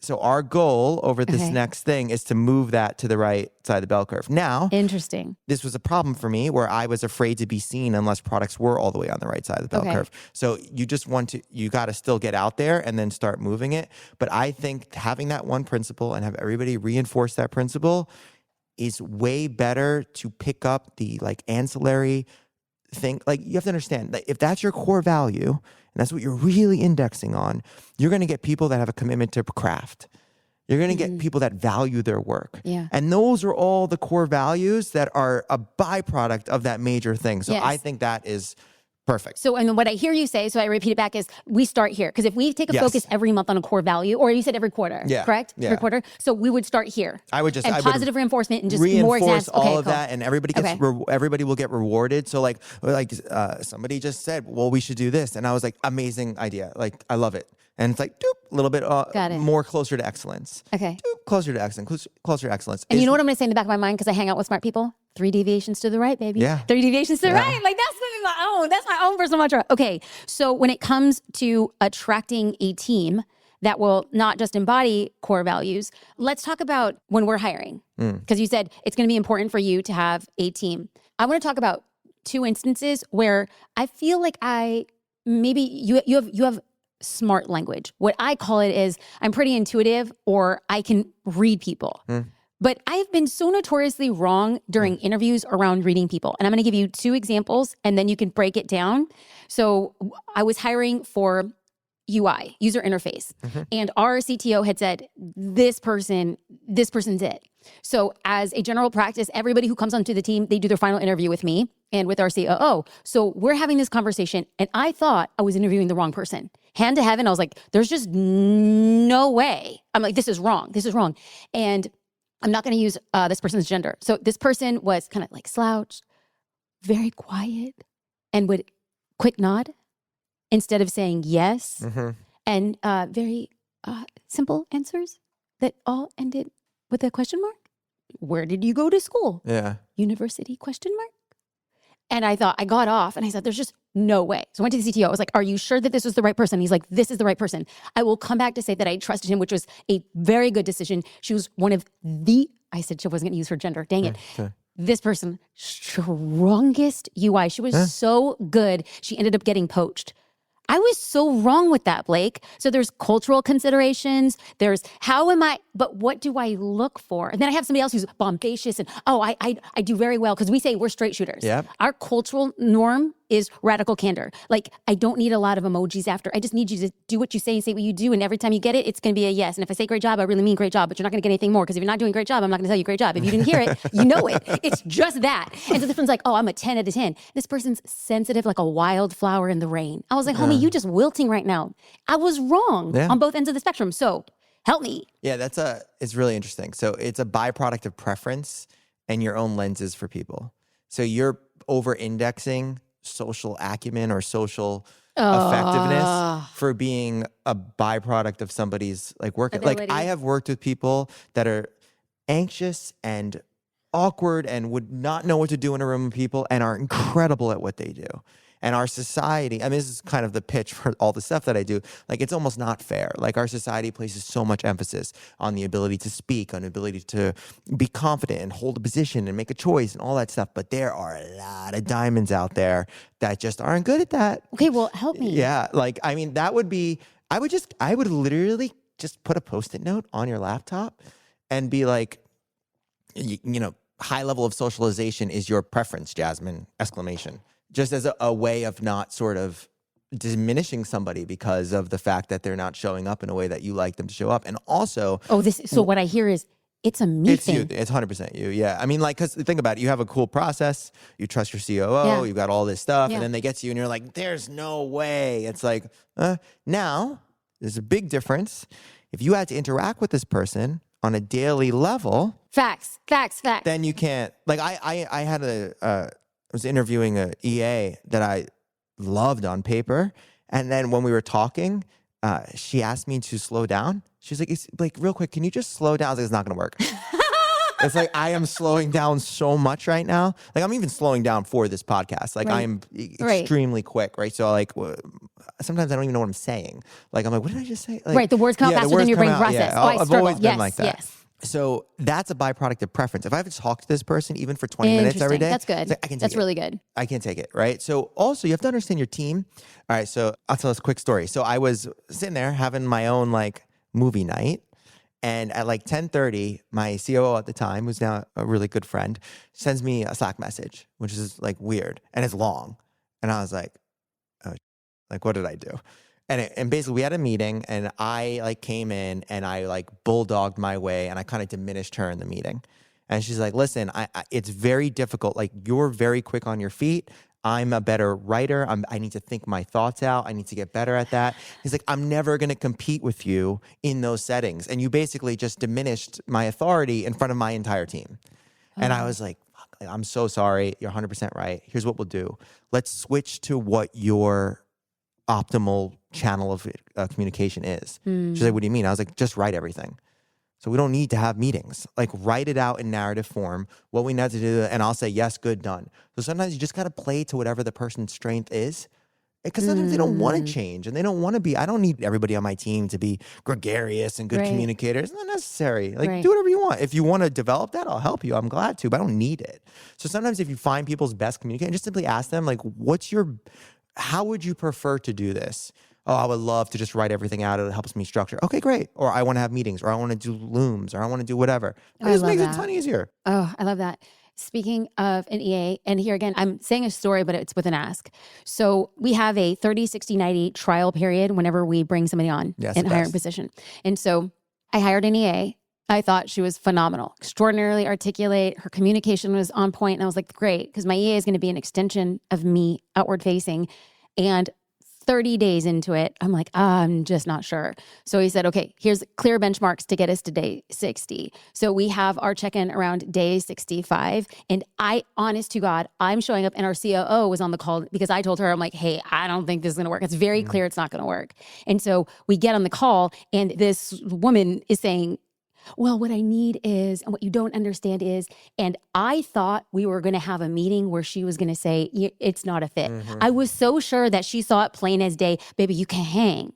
So our goal over this next thing is to move that to the right side of the bell curve. Now, interesting. This was a problem for me where I was afraid to be seen unless products were all the way on the right side of the bell curve. So you got to still get out there and then start moving it. But I think having that one principle and have everybody reinforce that principle is way better to pick up the like ancillary thing. Like, you have to understand that if that's your core value, and that's what you're really indexing on, you're going to get people that have a commitment to craft. You're going to get people that value their work. Yeah. And those are all the core values that are a byproduct of that major thing. So I think that is perfect. So, and what I hear you say, so I repeat it back, is we start here. Because if we take a focus every month on a core value, or you said every quarter, correct? Yeah. Every quarter. So we would start here. I would positive reinforcement and just more reinforce examples. all of that, and everybody gets everybody will get rewarded. So like somebody just said, well, we should do this, and I was like, amazing idea. Like, I love it. And it's like, doop, a little bit more closer to excellence. Okay. Doop, closer to excellence. Closer to excellence. And you know what I'm going to say in the back of my mind, because I hang out with smart people? 3 deviations to the right, baby. Yeah. 3 deviations to the right. Like, that's my own personal mantra. Okay. So when it comes to attracting a team that will not just embody core values, let's talk about when we're hiring. Because you said it's going to be important for you to have a team. I want to talk about 2 instances where I feel like you have smart language. What I call it is I'm pretty intuitive, or I can read people. But I've been so notoriously wrong during interviews around reading people. And I'm going to give you 2 examples and then you can break it down. So I was hiring for UI, user interface. And our CTO had said, this person's it. So as a general practice, everybody who comes onto the team, they do their final interview with me and with our COO. So we're having this conversation and I thought I was interviewing the wrong person. Hand to heaven, I was like, there's just no way. I'm like, this is wrong. And I'm not going to use this person's gender. So this person was kind of like slouched, very quiet, and would quick nod instead of saying yes. And very simple answers that all ended with a question mark. Where did you go to school? Yeah. University, question mark. And I thought, I got off and I said, there's just no way. So I went to the CTO. I was like, are you sure that this was the right person? He's like, this is the right person. I will come back to say that I trusted him, which was a very good decision. She was one of I said she wasn't going to use her gender. Dang it. Okay. This person, strongest UI. She was so good. She ended up getting poached. I was so wrong with that, Blake. So there's cultural considerations. There's but what do I look for? And then I have somebody else who's bombacious and, I do very well because we say we're straight shooters. Yep. Our cultural norm is radical candor. Like, I don't need a lot of emojis after. I just need you to do what you say and say what you do. And every time you get it, it's going to be a yes. And if I say great job, I really mean great job, but you're not going to get anything more because if you're not doing great job, I'm not going to tell you great job. If you didn't hear it, you know it. It's just that. And so this person's like, oh, I'm a 10 out of 10. This person's sensitive like a wildflower in the rain. I was like, homie, you just wilting right now. I was wrong on both ends of the spectrum. So help me. Yeah, it's really interesting. So it's a byproduct of preference and your own lenses for people. So you're over-indexing social acumen or social effectiveness for being a byproduct of somebody's like work. Ability. Like, I have worked with people that are anxious and awkward and would not know what to do in a room of people and are incredible at what they do. And our society, I mean, this is kind of the pitch for all the stuff that I do. Like, it's almost not fair. Like, our society places so much emphasis on the ability to speak, on the ability to be confident and hold a position and make a choice and all that stuff. But there are a lot of diamonds out there that just aren't good at that. Okay, well, help me. Yeah, like, I mean, that would be, I would literally just put a Post-it note on your laptop and be like, you know, high level of socialization is your preference, Jasmine, exclamation. Just as a way of not sort of diminishing somebody because of the fact that they're not showing up in a way that you like them to show up. And also, So what I hear is it's a me it's thing. you. It's 100% you. Yeah. I mean, like, because think about it. You have a cool process. You trust your COO. Yeah. You've got all this stuff. Yeah. And then they get to you and you're like, there's no way. It's like, now there's a big difference. If you had to interact with this person on a daily level. Facts. Then you can't. Like, I had I was interviewing a EA that I loved on paper. And then when we were talking, she asked me to slow down. She's like, real quick, can you just slow down? I was like, it's not going to work. It's like, I am slowing down so much right now. Like, I'm even slowing down for this podcast. Like, I am extremely quick, right? So, like, sometimes I don't even know what I'm saying. Like, I'm like, what did I just say? Like, The words come out faster than your brain process. Yeah. Oh, I I've struggle. always been like that. Yes. So that's a byproduct of preference. If I have to talk to this person even for 20 minutes every day, that's good. Like, I can take That's it. really good. I can take it, right? So also you have to understand your team. All right, so I'll tell us a quick story. So I was sitting there having my own like movie night, and at like 10:30, my COO at the time, who's now a really good friend, sends me a Slack message, which is like weird and it's long, and I was like, oh, like what did I do? And basically we had a meeting and I like came in and I like bulldogged my way and I kind of diminished her in the meeting. And she's like, listen, it's very difficult. Like, you're very quick on your feet. I'm a better writer. I need to think my thoughts out. I need to get better at that. He's like, I'm never going to compete with you in those settings. And you basically just diminished my authority in front of my entire team. And I was like, fuck, I'm so sorry. You're 100% right. Here's what we'll do. Let's switch to what your optimal channel of communication is. She's like, what do you mean? I was like, just write everything. So we don't need to have meetings. Like, write it out in narrative form, what we need to do, and I'll say, yes, good, done. So sometimes you just got to play to whatever the person's strength is, because sometimes they don't want to change and they don't want to be, I don't need everybody on my team to be gregarious and good communicators. It's not necessary. Like, do whatever you want. If you want to develop that, I'll help you. I'm glad to, but I don't need it. So sometimes if you find people's best communicators, just simply ask them, like, how would you prefer to do this? Oh, I would love to just write everything out. It helps me structure. Okay, great. Or I want to have meetings, or I want to do looms, or I want to do whatever. It just makes it a ton easier. Oh, I love that. Speaking of an EA, and here again, I'm saying a story, but it's with an ask. So we have a 30, 60, 90 trial period whenever we bring somebody on in a hiring position. And so I hired an EA. I thought she was phenomenal, extraordinarily articulate. Her communication was on point. And I was like, great, because my EA is going to be an extension of me, outward facing. And 30 days into it, I'm like, I'm just not sure. So he said, okay, here's clear benchmarks to get us to day 60. So we have our check-in around day 65. And honest to God, I'm showing up, and our COO was on the call because I told her, I'm like, hey, I don't think this is going to work. It's very clear it's not going to work. And so we get on the call, and this woman is saying, well, what I need is, and what you don't understand is, and I thought we were going to have a meeting where she was going to say, it's not a fit. I was so sure that she saw it plain as day, baby, you can hang.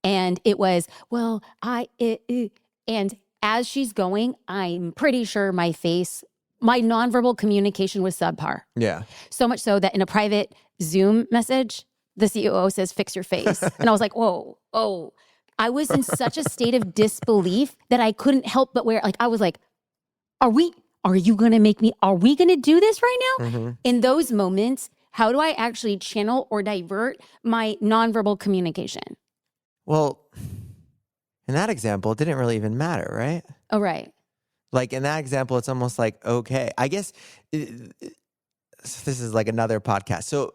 And it was, well, and as she's going, I'm pretty sure my nonverbal communication was subpar. Yeah. So much so that in a private Zoom message, the COO says, fix your face. And I was like, whoa, oh. I was in such a state of disbelief that I couldn't help but I was like, are we going to do this right now? In those moments, how do I actually channel or divert my nonverbal communication? Well, in that example, it didn't really even matter, right? Oh, right. Like, in that example, it's almost like, okay, I guess this is like another podcast. So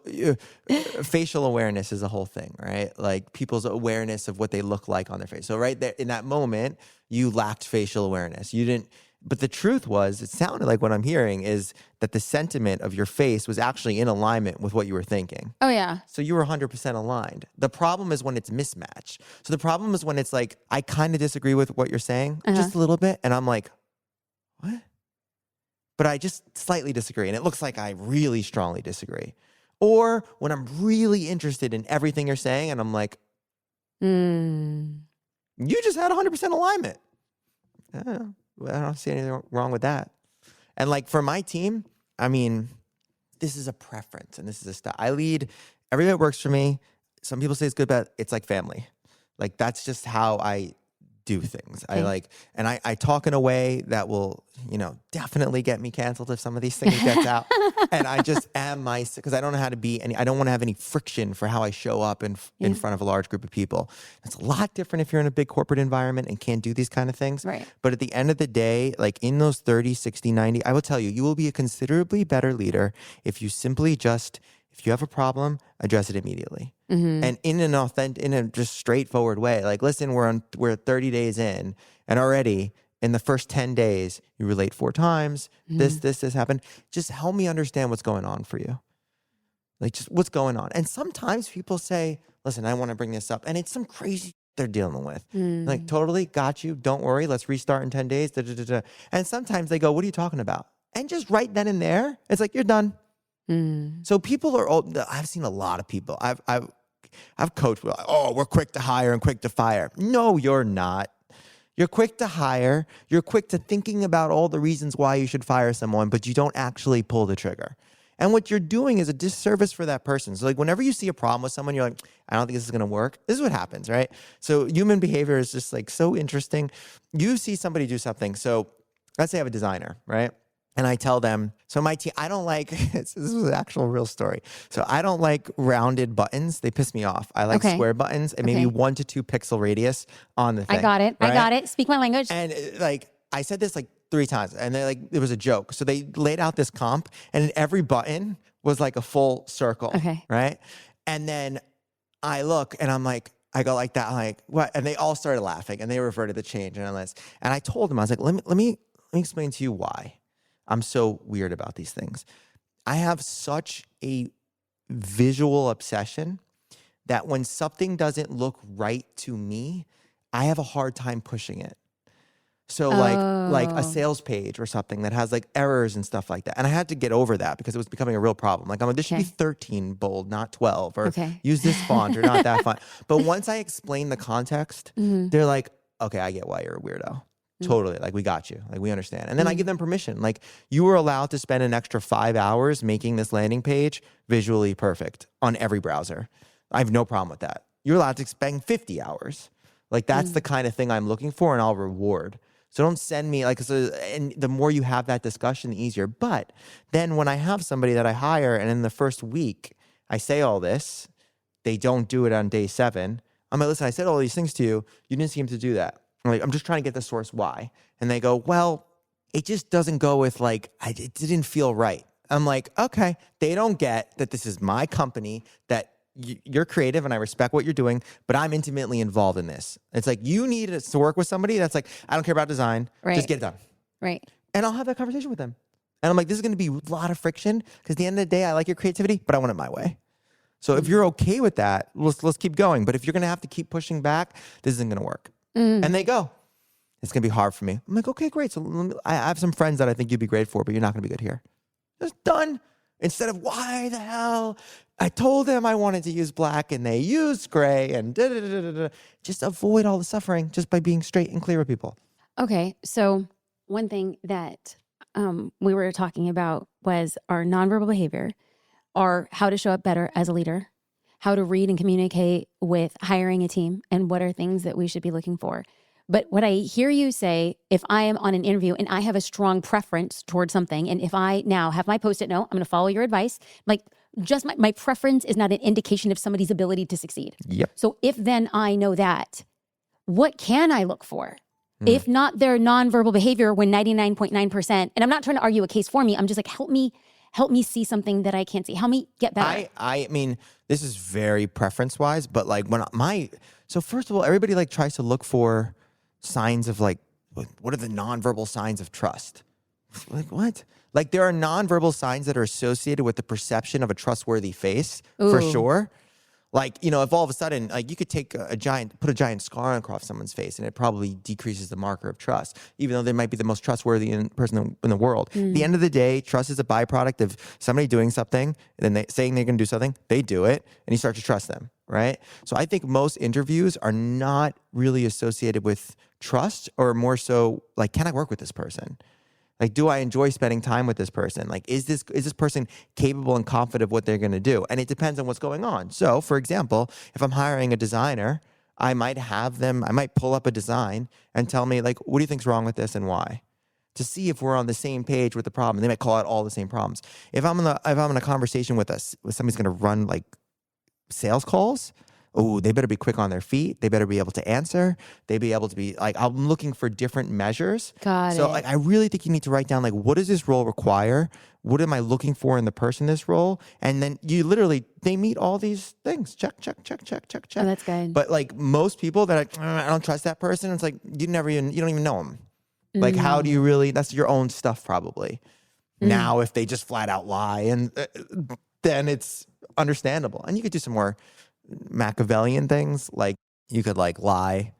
facial awareness is a whole thing, right? Like, people's awareness of what they look like on their face. So right there in that moment, you lacked facial awareness. You didn't, but the truth was, it sounded like what I'm hearing is that the sentiment of your face was actually in alignment with what you were thinking. Oh, yeah. So you were 100% aligned. The problem is when it's mismatched. So the problem is when it's like, I kind of disagree with what you're saying, just a little bit. And I'm like, what? But I just slightly disagree. And it looks like I really strongly disagree. Or when I'm really interested in everything you're saying and I'm like, you just had 100% alignment. I don't see anything wrong with that. And like, for my team, I mean, this is a preference and this is a style. I lead, everybody that works for me, some people say it's good, but it's like family. Like, that's just how I do things. Okay. I talk in a way that will, definitely get me canceled if some of these things gets out. And I just am because I don't know how to I don't want to have any friction for how I show up in front of a large group of people. It's a lot different if you're in a big corporate environment and can't do these kind of things. Right. But at the end of the day, like in those 30, 60, 90, I will tell you, you will be a considerably better leader if you simply if you have a problem, address it immediately. And in a just straightforward way. Like, listen, we're 30 days in, and already in the first 10 days, you were late 4 times. This happened. Just help me understand what's going on for you. Like, just what's going on. And sometimes people say, listen, I want to bring this up, and it's some crazy they're dealing with. Like, totally got you. Don't worry. Let's restart in 10 days. Da, da, da, da. And sometimes they go, what are you talking about? And just right then and there, it's like, you're done. So people I've seen a lot of people. I've coached with, oh, we're quick to hire and quick to fire. No, you're not. You're quick to hire. You're quick to thinking about all the reasons why you should fire someone, but you don't actually pull the trigger. And what you're doing is a disservice for that person. So like whenever you see a problem with someone, you're like, I don't think this is going to work. This is what happens, right? So human behavior is just like so interesting. You see somebody do something. So let's say I have a designer, right? And I tell them, so my team, I don't like, this was an actual real story. So I don't like rounded buttons. They piss me off. I like square buttons and maybe 1 to 2 pixel radius on the thing. I got it. Right? I got it. Speak my language. And like, I said this like 3 times and they're like, it was a joke. So they laid out this comp and every button was like a full circle. Okay. Right. And then I look and I'm like, I go like that. I'm like, what? And they all started laughing and they reverted the change. And I told them, I was like, let me explain to you why I'm so weird about these things. I have such a visual obsession that when something doesn't look right to me, I have a hard time pushing it. So like a sales page or something that has like errors and stuff like that. And I had to get over that because it was becoming a real problem. Like, I'm like, this should be 13 bold, not 12, or use this font or not that font. But once I explain the context, they're like, okay, I get why you're a weirdo. Totally. Like, we got you. Like, we understand. And then I give them permission. Like, you were allowed to spend an extra 5 hours making this landing page visually perfect on every browser. I have no problem with that. You're allowed to spend 50 hours. Like, that's the kind of thing I'm looking for, and I'll reward. So don't send me and the more you have that discussion, the easier. But then when I have somebody that I hire and in the first week I say all this, they don't do it on day 7. I'm like, listen, I said all these things to you. You didn't seem to do that. I'm just trying to get the source why. And they go, well, it just doesn't go with it didn't feel right. I'm like, okay, they don't get that this is my company, that you're creative and I respect what you're doing, but I'm intimately involved in this. It's like, you need to work with somebody that's like, I don't care about design, just get it done. Right. And I'll have that conversation with them. And I'm like, this is going to be a lot of friction because at the end of the day, I like your creativity, but I want it my way. So if you're okay with that, let's keep going. But if you're going to have to keep pushing back, this isn't going to work. And they go, it's going to be hard for me. I'm like, okay, great. So I have some friends that I think you'd be great for, but you're not going to be good here. Just done. Instead of, why the hell? I told them I wanted to use black and they used gray and da-da-da-da-da. Just avoid all the suffering just by being straight and clear with people. Okay. So one thing that we were talking about was our nonverbal behavior, or how to show up better as a leader, how to read and communicate with hiring a team, and what are things that we should be looking for. But what I hear you say, if I am on an interview and I have a strong preference towards something, and if I now have my Post-it note, I'm going to follow your advice, like just my preference is not an indication of somebody's ability to succeed. Yep. So if then I know that, what can I look for? If not their nonverbal behavior when 99.9%, and I'm not trying to argue a case for me, I'm just like, help me see something that I can't see. Help me get better. I mean, this is very preference-wise, but like so first of all, everybody like tries to look for signs of like, what are the nonverbal signs of trust? Like what? Like there are nonverbal signs that are associated with the perception of a trustworthy face, for sure. Like, if all of a sudden, like you could put a giant scar across someone's face and it probably decreases the marker of trust, even though they might be the most trustworthy person in the world. At the end of the day, trust is a byproduct of somebody doing something and then saying they're going to do something, they do it, and you start to trust them, right? So I think most interviews are not really associated with trust, or more so like, can I work with this person? Like, do I enjoy spending time with this person? Like, is this person capable and confident of what they're going to do? And it depends on what's going on. So, for example, if I'm hiring a designer, I might pull up a design and tell me like, what do you think's wrong with this and why? To see if we're on the same page with the problem. They might call out all the same problems. If I'm in a conversation with somebody's going to run like sales calls, oh, they better be quick on their feet. They better be able to answer. They be able to be like, I'm looking for different measures. Got so it. like, I really think you need to write down like, what does this role require? What am I looking for in the person in this role? And then they meet all these things. Check, check, check, check, check, check. Oh, that's good. But like most people that I don't trust that person. It's like, you don't even know them. Like, how do you really, that's your own stuff probably. Now, if they just flat out lie, and then it's understandable. And you could do some more Machiavellian things. Like you could like lie.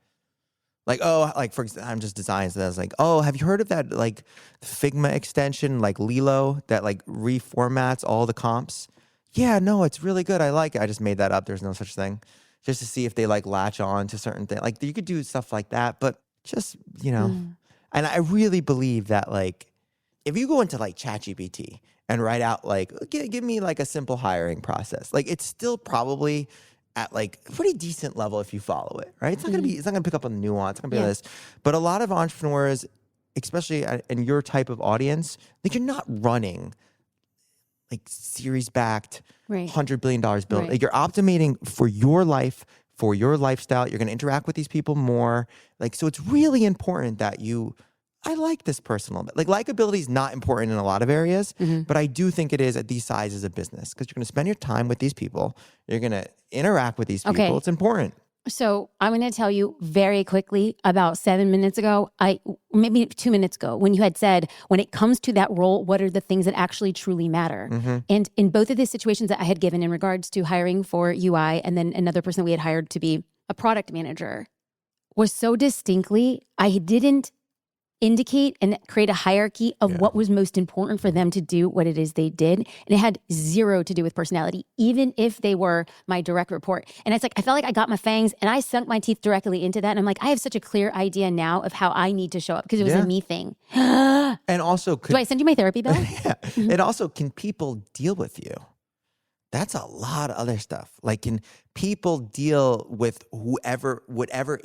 Like, oh, like for example, I'm just designing. So that's like, oh, have you heard of that like Figma extension, like Lilo, that like reformats all the comps? Yeah, no, it's really good. I like it. I just made that up. There's no such thing. Just to see if they like latch on to certain things. Like you could do stuff like that, but just, And I really believe that, like, if you go into like ChatGPT and write out like, give me like a simple hiring process, like it's still probably at like a pretty decent level if you follow it, right? It's not gonna pick up on the nuance. It's gonna be this, but a lot of entrepreneurs, especially in your type of audience, like you're not running like series backed, $100 billion build. Right. Like you're optimating for your life, for your lifestyle. You're going to interact with these people more. Like, so it's really important that I like this person a little bit. Like likability is not important in a lot of areas, but I do think it is at these sizes of business because you're going to spend your time with these people. You're going to interact with these people. It's important. So I'm going to tell you very quickly about 7 minutes ago, maybe 2 minutes ago, when you had said, when it comes to that role, what are the things that actually truly matter? And in both of the situations that I had given in regards to hiring for UI and then another person we had hired to be a product manager was so distinctly, I didn't indicate and create a hierarchy of what was most important for them to do what it is they did. And it had zero to do with personality, even if they were my direct report. And it's like, I felt like I got my fangs and I sunk my teeth directly into that. And I'm like, I have such a clear idea now of how I need to show up because it was a me thing. And also, do I send you my therapy bill? And also, can people deal with you? That's a lot of other stuff. Like, can people deal with whatever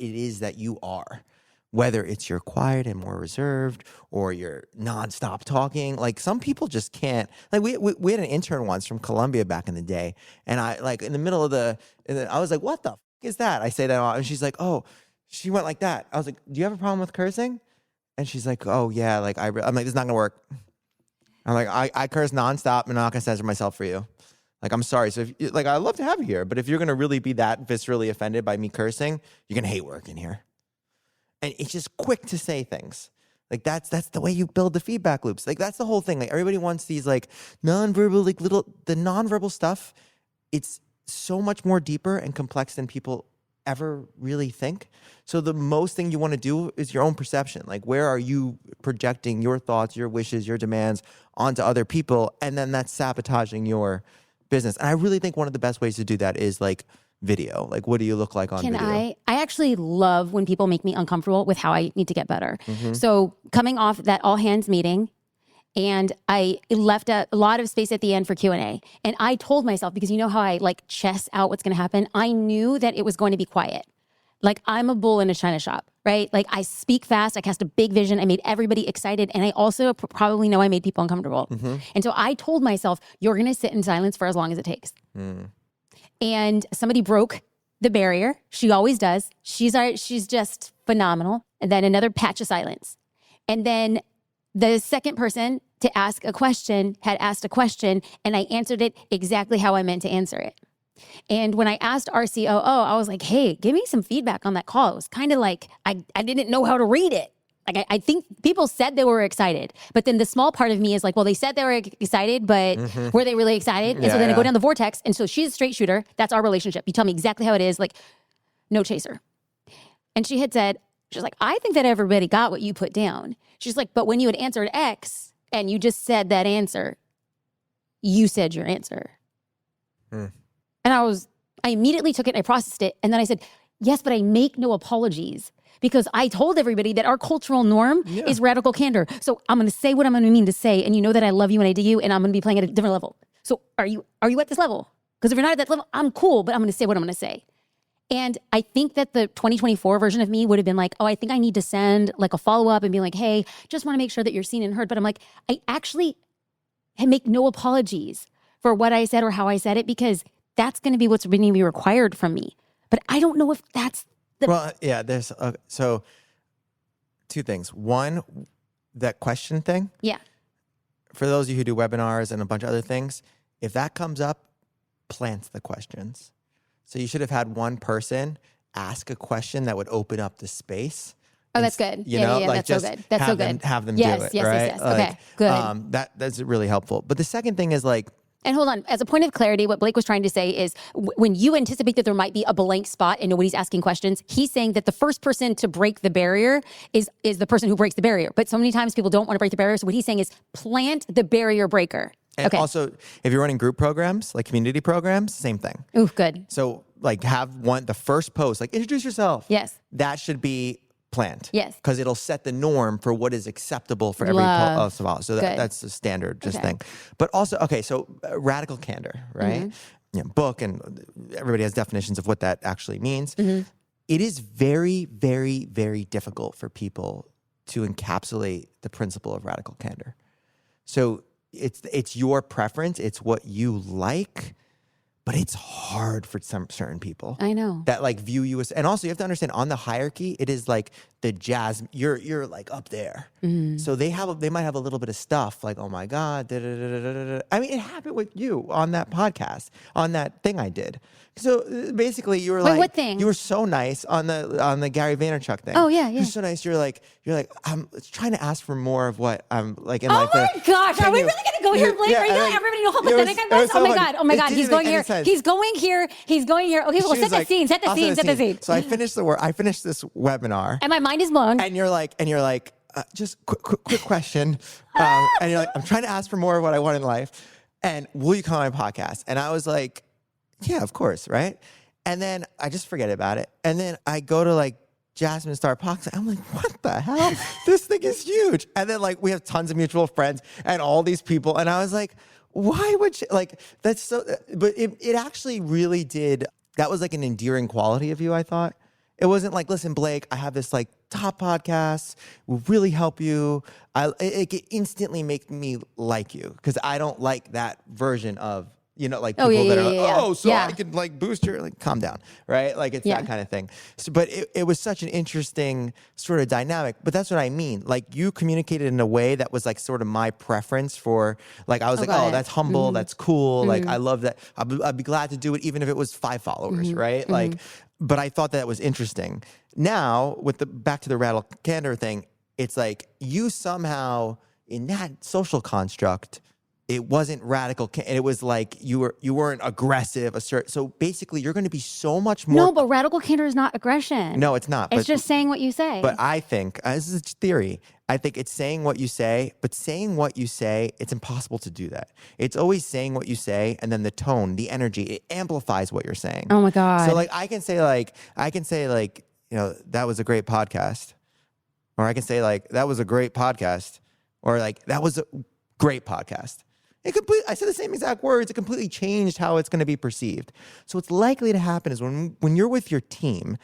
it is that you are? Whether it's you're quiet and more reserved or you're nonstop talking. Like some people just can't. Like we had an intern once from Colombia back in the day. And I like in the middle of I was like, what the f*** is that? I say that and she's like, oh, she went like that. I was like, do you have a problem with cursing? And she's like, oh yeah. Like I'm like, this is not gonna work. I'm like, I curse nonstop and I'm not gonna censor myself for you. Like, I'm sorry. So if I'd love to have you here. But if you're gonna really be that viscerally offended by me cursing, you're gonna hate working here. And it's just quick to say things. Like that's the way you build the feedback loops. Like that's the whole thing. Like everybody wants these like nonverbal, like the nonverbal stuff. It's so much more deeper and complex than people ever really think. So the most thing you want to do is your own perception. Like where are you projecting your thoughts, your wishes, your demands onto other people? And then that's sabotaging your business. And I really think one of the best ways to do that is like video. Like, what do you look like on video? I actually love when people make me uncomfortable with how I need to get better. So coming off that all hands meeting, and I left a lot of space at the end for Q&A. And I told myself, because you know how I like chess out what's going to happen, I knew that it was going to be quiet. Like I'm a bull in a china shop, right? Like I speak fast, I cast a big vision, I made everybody excited, and I also probably know I made people uncomfortable. And so I told myself, you're going to sit in silence for as long as it takes. And somebody broke the barrier. She always does. She's just phenomenal. And then another patch of silence. And then the second person to ask a question had asked a question, and I answered it exactly how I meant to answer it. And when I asked our COO, I was like, hey, give me some feedback on that call. It was kind of like I didn't know how to read it. Like I think people said they were excited, but then the small part of me is like, well, they said they were excited, but were they really excited? And so then I go down the vortex. And so she's a straight shooter. That's our relationship. You tell me exactly how it is, like no chaser. And she had said, she's like, I think that everybody got what you put down. She's like, but when you had answered X and you just said that answer, you said your answer. And I immediately took it and I processed it. And then I said, yes, but I make no apologies. Because I told everybody that our cultural norm is radical candor. So I'm going to say what I'm going to mean to say. And you know that I love you and I dig you. And I'm going to be playing at a different level. So are you at this level? Because if you're not at that level, I'm cool. But I'm going to say what I'm going to say. And I think that the 2024 version of me would have been like, oh, I think I need to send like a follow-up and be like, hey, just want to make sure that you're seen and heard. But I'm like, I actually make no apologies for what I said or how I said it, because that's going to be what's going to be required from me. But I don't know if that's Well, yeah, there's, so two things. One, that question thing. Yeah. For those of you who do webinars and a bunch of other things, if that comes up, plant the questions. So you should have had one person ask a question that would open up the space. Oh, that's good. You know, like that's so good. That's so good. Have them yes, do it, yes, right? yes, yes. Okay, good. That's really helpful. But the second thing is like, and hold on, as a point of clarity, what Blake was trying to say is when you anticipate that there might be a blank spot and nobody's asking questions, he's saying that the first person to break the barrier is the person who breaks the barrier. But so many times people don't want to break the barrier. So what he's saying is plant the barrier breaker. And also, if you're running group programs, like community programs, same thing. Ooh, good. So like have the first post, like introduce yourself. Yes. That should be planned. Yes. Because it'll set the norm for what is acceptable for every post. So that's the standard thing. But also, so radical candor, right? Mm-hmm. You know, book, and everybody has definitions of what that actually means. Mm-hmm. It is very, very, very difficult for people to encapsulate the principle of radical candor. So it's your preference, it's what you like, but it's hard for some certain people. I know. That like view you as, and also you have to understand on the hierarchy, it is like the jazz, you're like up there. Mm-hmm. So they might have a little bit of stuff like, oh my God, da, da, da, da, da, da. I mean, it happened with you on that podcast, on that thing I did. So basically you were like, what thing? You were so nice on the Gary Vaynerchuk thing. Oh yeah. You're so nice. You're like, I'm trying to ask for more of what I'm like in oh life. Oh my gosh, are we really gonna go here, Blake? Are you gonna let everybody know how pathetic I was? Oh my God, he's going here. He's going here. He's going here. Okay, well, set the scene. Set the scene. So I finished this webinar. And my mind is blown. And you're like, just quick question. And you're like, I'm trying to ask for more of what I want in life. And will you come on my podcast? And I was like, yeah, of course, right? And then I just forget about it. And then I go to like Jasmine Star Podcast. I'm like, what the hell? This thing is huge. And then like we have tons of mutual friends and all these people. And I was like, why would she, like, that's so, but it actually really did, that was like an endearing quality of you, I thought. It wasn't like, listen, Blake, I have this like top podcast, will really help you. It could instantly make me like you, because I don't like that version of, you know, like people that are I can like boost your, like, calm down, right? Like it's that kind of thing. So, but it was such an interesting sort of dynamic. But that's what I mean. Like you communicated in a way that was like sort of my preference for, like I was that's humble, that's cool. Like I love that. I'd be glad to do it even if it was 5 followers, right? Like, but I thought that was interesting. Now with back to the radical candor thing, it's like you somehow in that social construct, it wasn't radical. It was like you weren't aggressive, assert. So basically, you're going to be so much more. No, but radical candor is not aggression. No, it's not. It's just saying what you say. But I think this is a theory. I think it's saying what you say, but saying what you say, it's impossible to do that. It's always saying what you say, and then the tone, the energy, it amplifies what you're saying. Oh my God. So like I can say you know, that was a great podcast, or I can say like that was a great podcast, or like that was a great podcast. I said the same exact words. It completely changed how it's going to be perceived. So what's likely to happen is when you're with your team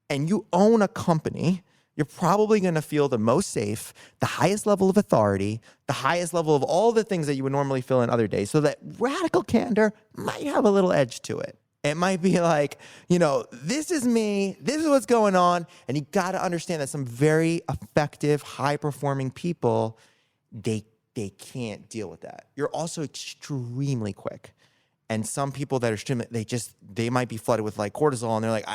and you own a company, you're probably going to feel the most safe, the highest level of authority, the highest level of all the things that you would normally feel in other days. So that radical candor might have a little edge to it. It might be like, you know, this is me, this is what's going on. And you got to understand that some very effective, high-performing people, they can't deal with that. You're also extremely quick. And some people that are extremely, they might be flooded with like cortisol and they're like,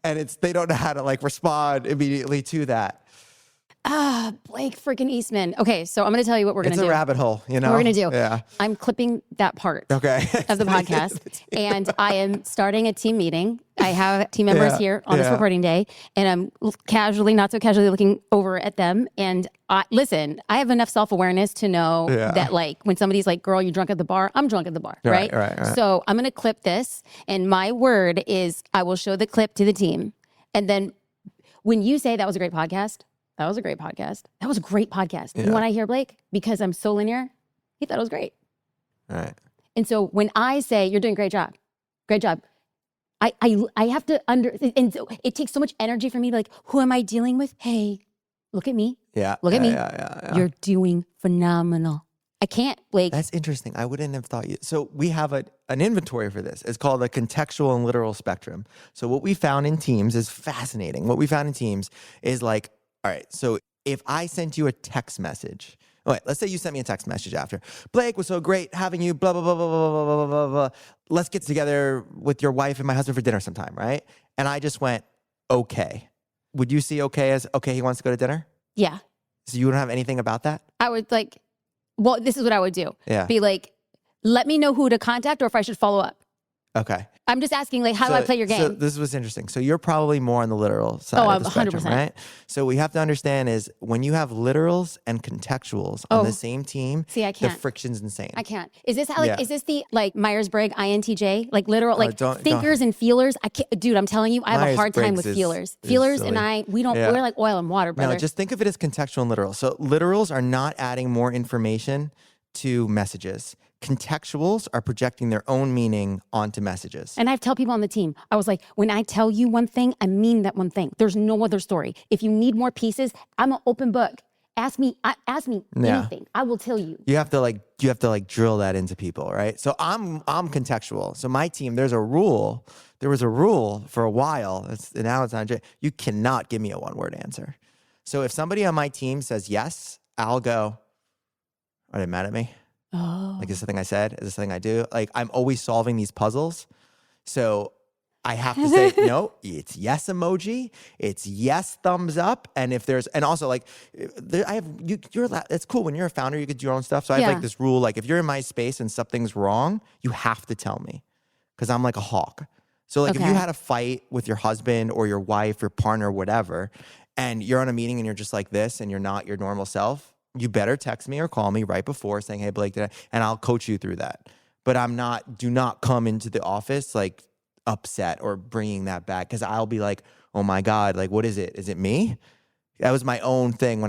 and they don't know how to like respond immediately to that. Blake freaking Eastman. Okay, so I'm going to tell you what we're going to do. It's a rabbit hole, you know? What we're going to do. Yeah. I'm clipping that part of the podcast, and I am starting a team meeting. I have team members here on this recording day, and I'm not so casually looking over at them. And listen, I have enough self-awareness to know that like when somebody's like, girl, you drunk at the bar, I'm drunk at the bar, right? So I'm going to clip this, and my word is I will show the clip to the team. And then when you say that was a great podcast, that was a great podcast. That was a great podcast. Yeah. You know what I hear, Blake? Because I'm so linear, he thought it was great. Right. And so when I say, you're doing a great job, I have to and so it takes so much energy for me to like, who am I dealing with? Hey, look at me. Yeah. Look at me. Yeah. You're doing phenomenal. I can't, Blake. That's interesting. I wouldn't have thought you. So we have an inventory for this. It's called the contextual and literal spectrum. So what we found in teams is fascinating. What we found in teams is like, all right, so if I sent you a text message, all right, let's say you sent me a text message after, Blake, was so great having you, blah, blah, blah, blah, blah, blah, blah, blah, blah. Let's get together with your wife and my husband for dinner sometime, right? And I just went, okay. Would you see okay as, okay, he wants to go to dinner? Yeah. So you don't have anything about that? I would like, well, this is what I would do. Yeah. Be like, let me know who to contact or if I should follow up. Okay. I'm just asking, like, how do I play your game? So this was interesting. So you're probably more on the literal side of the spectrum, 100%. right? So we have to understand is when you have literals and contextuals on the same team, see, I the can't. friction's insane. I can't. Is this how, like, is this the, like, Myers-Briggs, INTJ? Like, literal, like, thinkers and feelers? I can't, dude, I'm telling you, I have a hard time with feelers. Feelers and we're like oil and water, brother. No, just think of it as contextual and literal. So literals are not adding more information to messages. Contextuals are projecting their own meaning onto messages. And I tell people on the team, I was like, when I tell you one thing, I mean that one thing. There's no other story. If you need more pieces, I'm an open book. Ask me anything. I will tell you. You have to drill that into people, right? So I'm contextual. So my team, there was a rule for a while. Now it's not. You cannot give me a one-word answer. So if somebody on my team says yes, I'll go, are they mad at me? Oh. Like, is this something I said? Is this something I do? Like, I'm always solving these puzzles. So I have to say, no, it's yes emoji. It's yes thumbs up. And if there's, and also like, it's cool. When you're a founder, you could do your own stuff. So I have like this rule, like if you're in my space and something's wrong, you have to tell me because I'm like a hawk. So like if you had a fight with your husband or your wife or partner or whatever, and you're on a meeting and you're just like this and you're not your normal self, you better text me or call me right before saying, hey, Blake, and I'll coach you through that. But do not come into the office like upset or bringing that back because I'll be like, oh my God, like, what is it? Is it me? That was my own thing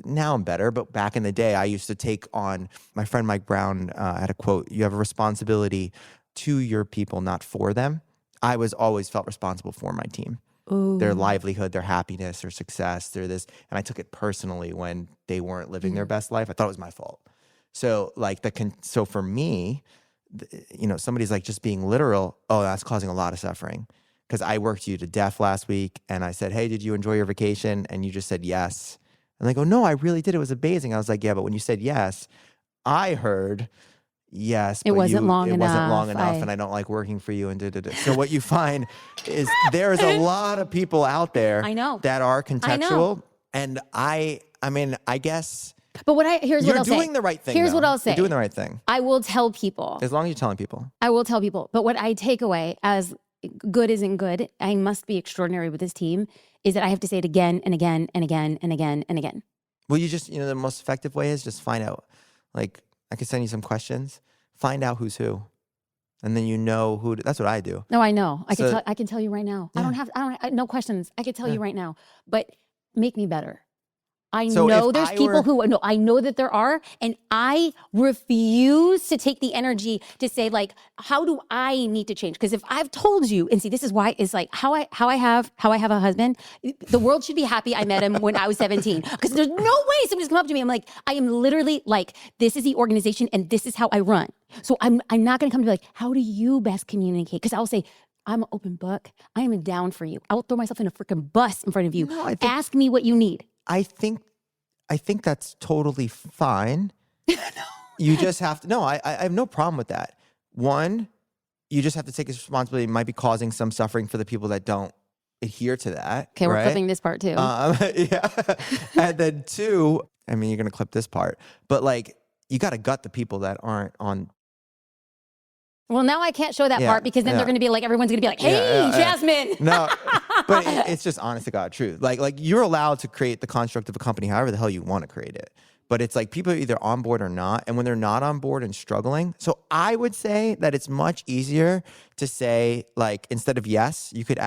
now I'm better. But back in the day, I used to take on, my friend Mike Brown had a quote, you have a responsibility to your people, not for them. I always felt responsible for my team. Ooh. Their livelihood, their happiness, their success, their this. And I took it personally when they weren't living their best life. I thought it was my fault. So so for me, somebody's like just being literal. Oh, that's causing a lot of suffering. Because I worked you to death last week and I said, hey, did you enjoy your vacation? And you just said yes. And they go, no, I really did. It was amazing. I was like, yeah, but when you said yes, I heard yes, it wasn't long enough. It wasn't long enough, and I don't like working for you. And So what you find is there's a lot of people out there that are contextual, and I mean, I guess. But here's what I'll say. You're doing the right thing. Here's what I'll say. You're doing the right thing. I will tell people. As long as you're telling people. I will tell people. But what I take away as good isn't good, I must be extraordinary with this team, is that I have to say it again and again and again and again and again. Well, you just, the most effective way is just find out. Like, I could send you some questions. Find out who's who. And then who, that's what I do. No, I know. I can tell you right now. Yeah. No questions. I can tell you right now. But make me better. I know there's people I know that there are, and I refuse to take the energy to say, like, how do I need to change? Because if I've told you, and see, this is why it's like how I have a husband. The world should be happy I met him when I was 17. Because there's no way somebody's come up to me. I'm like, I am literally like, this is the organization and this is how I run. So I'm not gonna come to be like, how do you best communicate? Because I'll say, I'm an open book. I am down for you. I'll throw myself in a freaking bus in front of you. No, ask me what you need. I think that's totally fine. No. You just have to, I have no problem with that. One, you just have to take responsibility. It might be causing some suffering for the people that don't adhere to that. Okay, we're clipping this part too. Yeah. And then two, I mean, you're going to clip this part, but like, you got to gut the people that aren't on. Well, now I can't show that part because then they're going to be like, everyone's going to be like, hey, Jasmine. No, but it's just honest to God truth. Like you're allowed to create the construct of a company however the hell you want to create it. but it's like people are either on board or not. And when they're not on board and struggling, so I would say that it's much easier to say, like, instead of yes, you could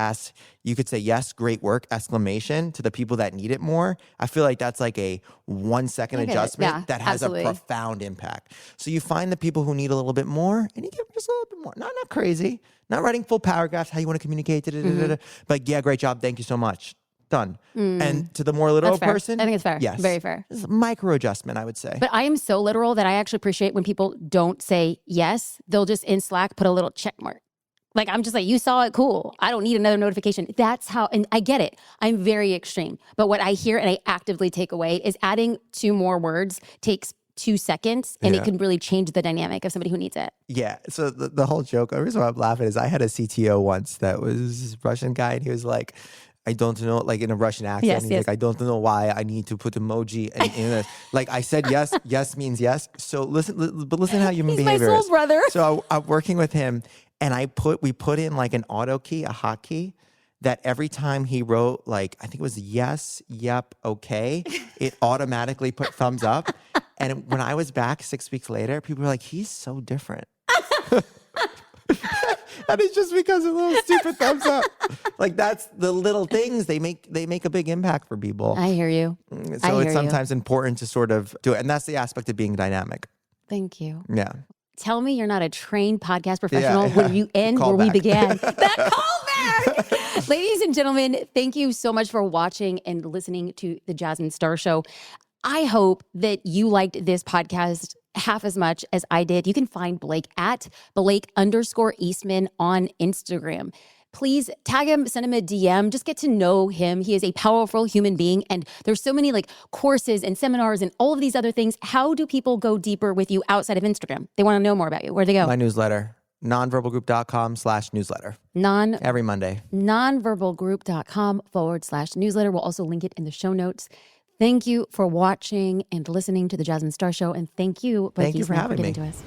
say yes, great work, exclamation, to the people that need it more. I feel like that's like a 1 second adjustment that has absolutely. a profound impact. So you find the people who need a little bit more, and you give them just a little bit more. Not crazy, not writing full paragraphs, how you want to communicate, but yeah, great job, thank you so much. Done. And to the more literal person, I think it's fair. Yes. Very fair. It's a micro adjustment, I would say. But I am so literal that I actually appreciate when people don't say yes. They'll just in Slack put a little check mark. Like, I'm just like, you saw it, cool. I don't need another notification. That's how, and I get it. I'm very extreme. But what I hear and I actively take away is adding 2 more words takes 2 seconds, and it can really change the dynamic of somebody who needs it. Yeah. So the whole joke, the reason why I'm laughing is I had a CTO once that was a Russian guy, and he was like, I don't know, like in a Russian accent. He's like, I don't know why I need to put emoji in this. Like I said, yes, yes means yes. So listen how human behavior is. My soul brother. So I'm working with him, and we put in like an auto key, a hotkey, that every time he wrote, like, I think it was yes, yep, okay, it automatically put thumbs up. And when I was back 6 weeks later, people were like, he's so different. And it's just because of little stupid thumbs up. Like, that's the little things, they make a big impact for people. I hear you. So it's sometimes important to sort of do it. And that's the aspect of being dynamic. Thank you. Yeah. Tell me you're not a trained podcast professional Yeah. when you end Call where we back. began. That callback! Ladies and gentlemen, thank you so much for watching and listening to the Jasmine Star Show. I hope that you liked this podcast half as much as I did. You can find Blake at Blake_Eastman on Instagram. Please tag him, send him a DM, just get to know him. He is a powerful human being, and there's so many like courses and seminars and all of these other things. How do people go deeper with you outside of Instagram? They want to know more about you. Where do they go? My newsletter, nonverbalgroup.com/newsletter. Every Monday. Nonverbalgroup.com/newsletter. We'll also link it in the show notes. Thank you for watching and listening to the Jasmine Star Show. And thank you, Blake Thank you for Eastman, having getting me. to us.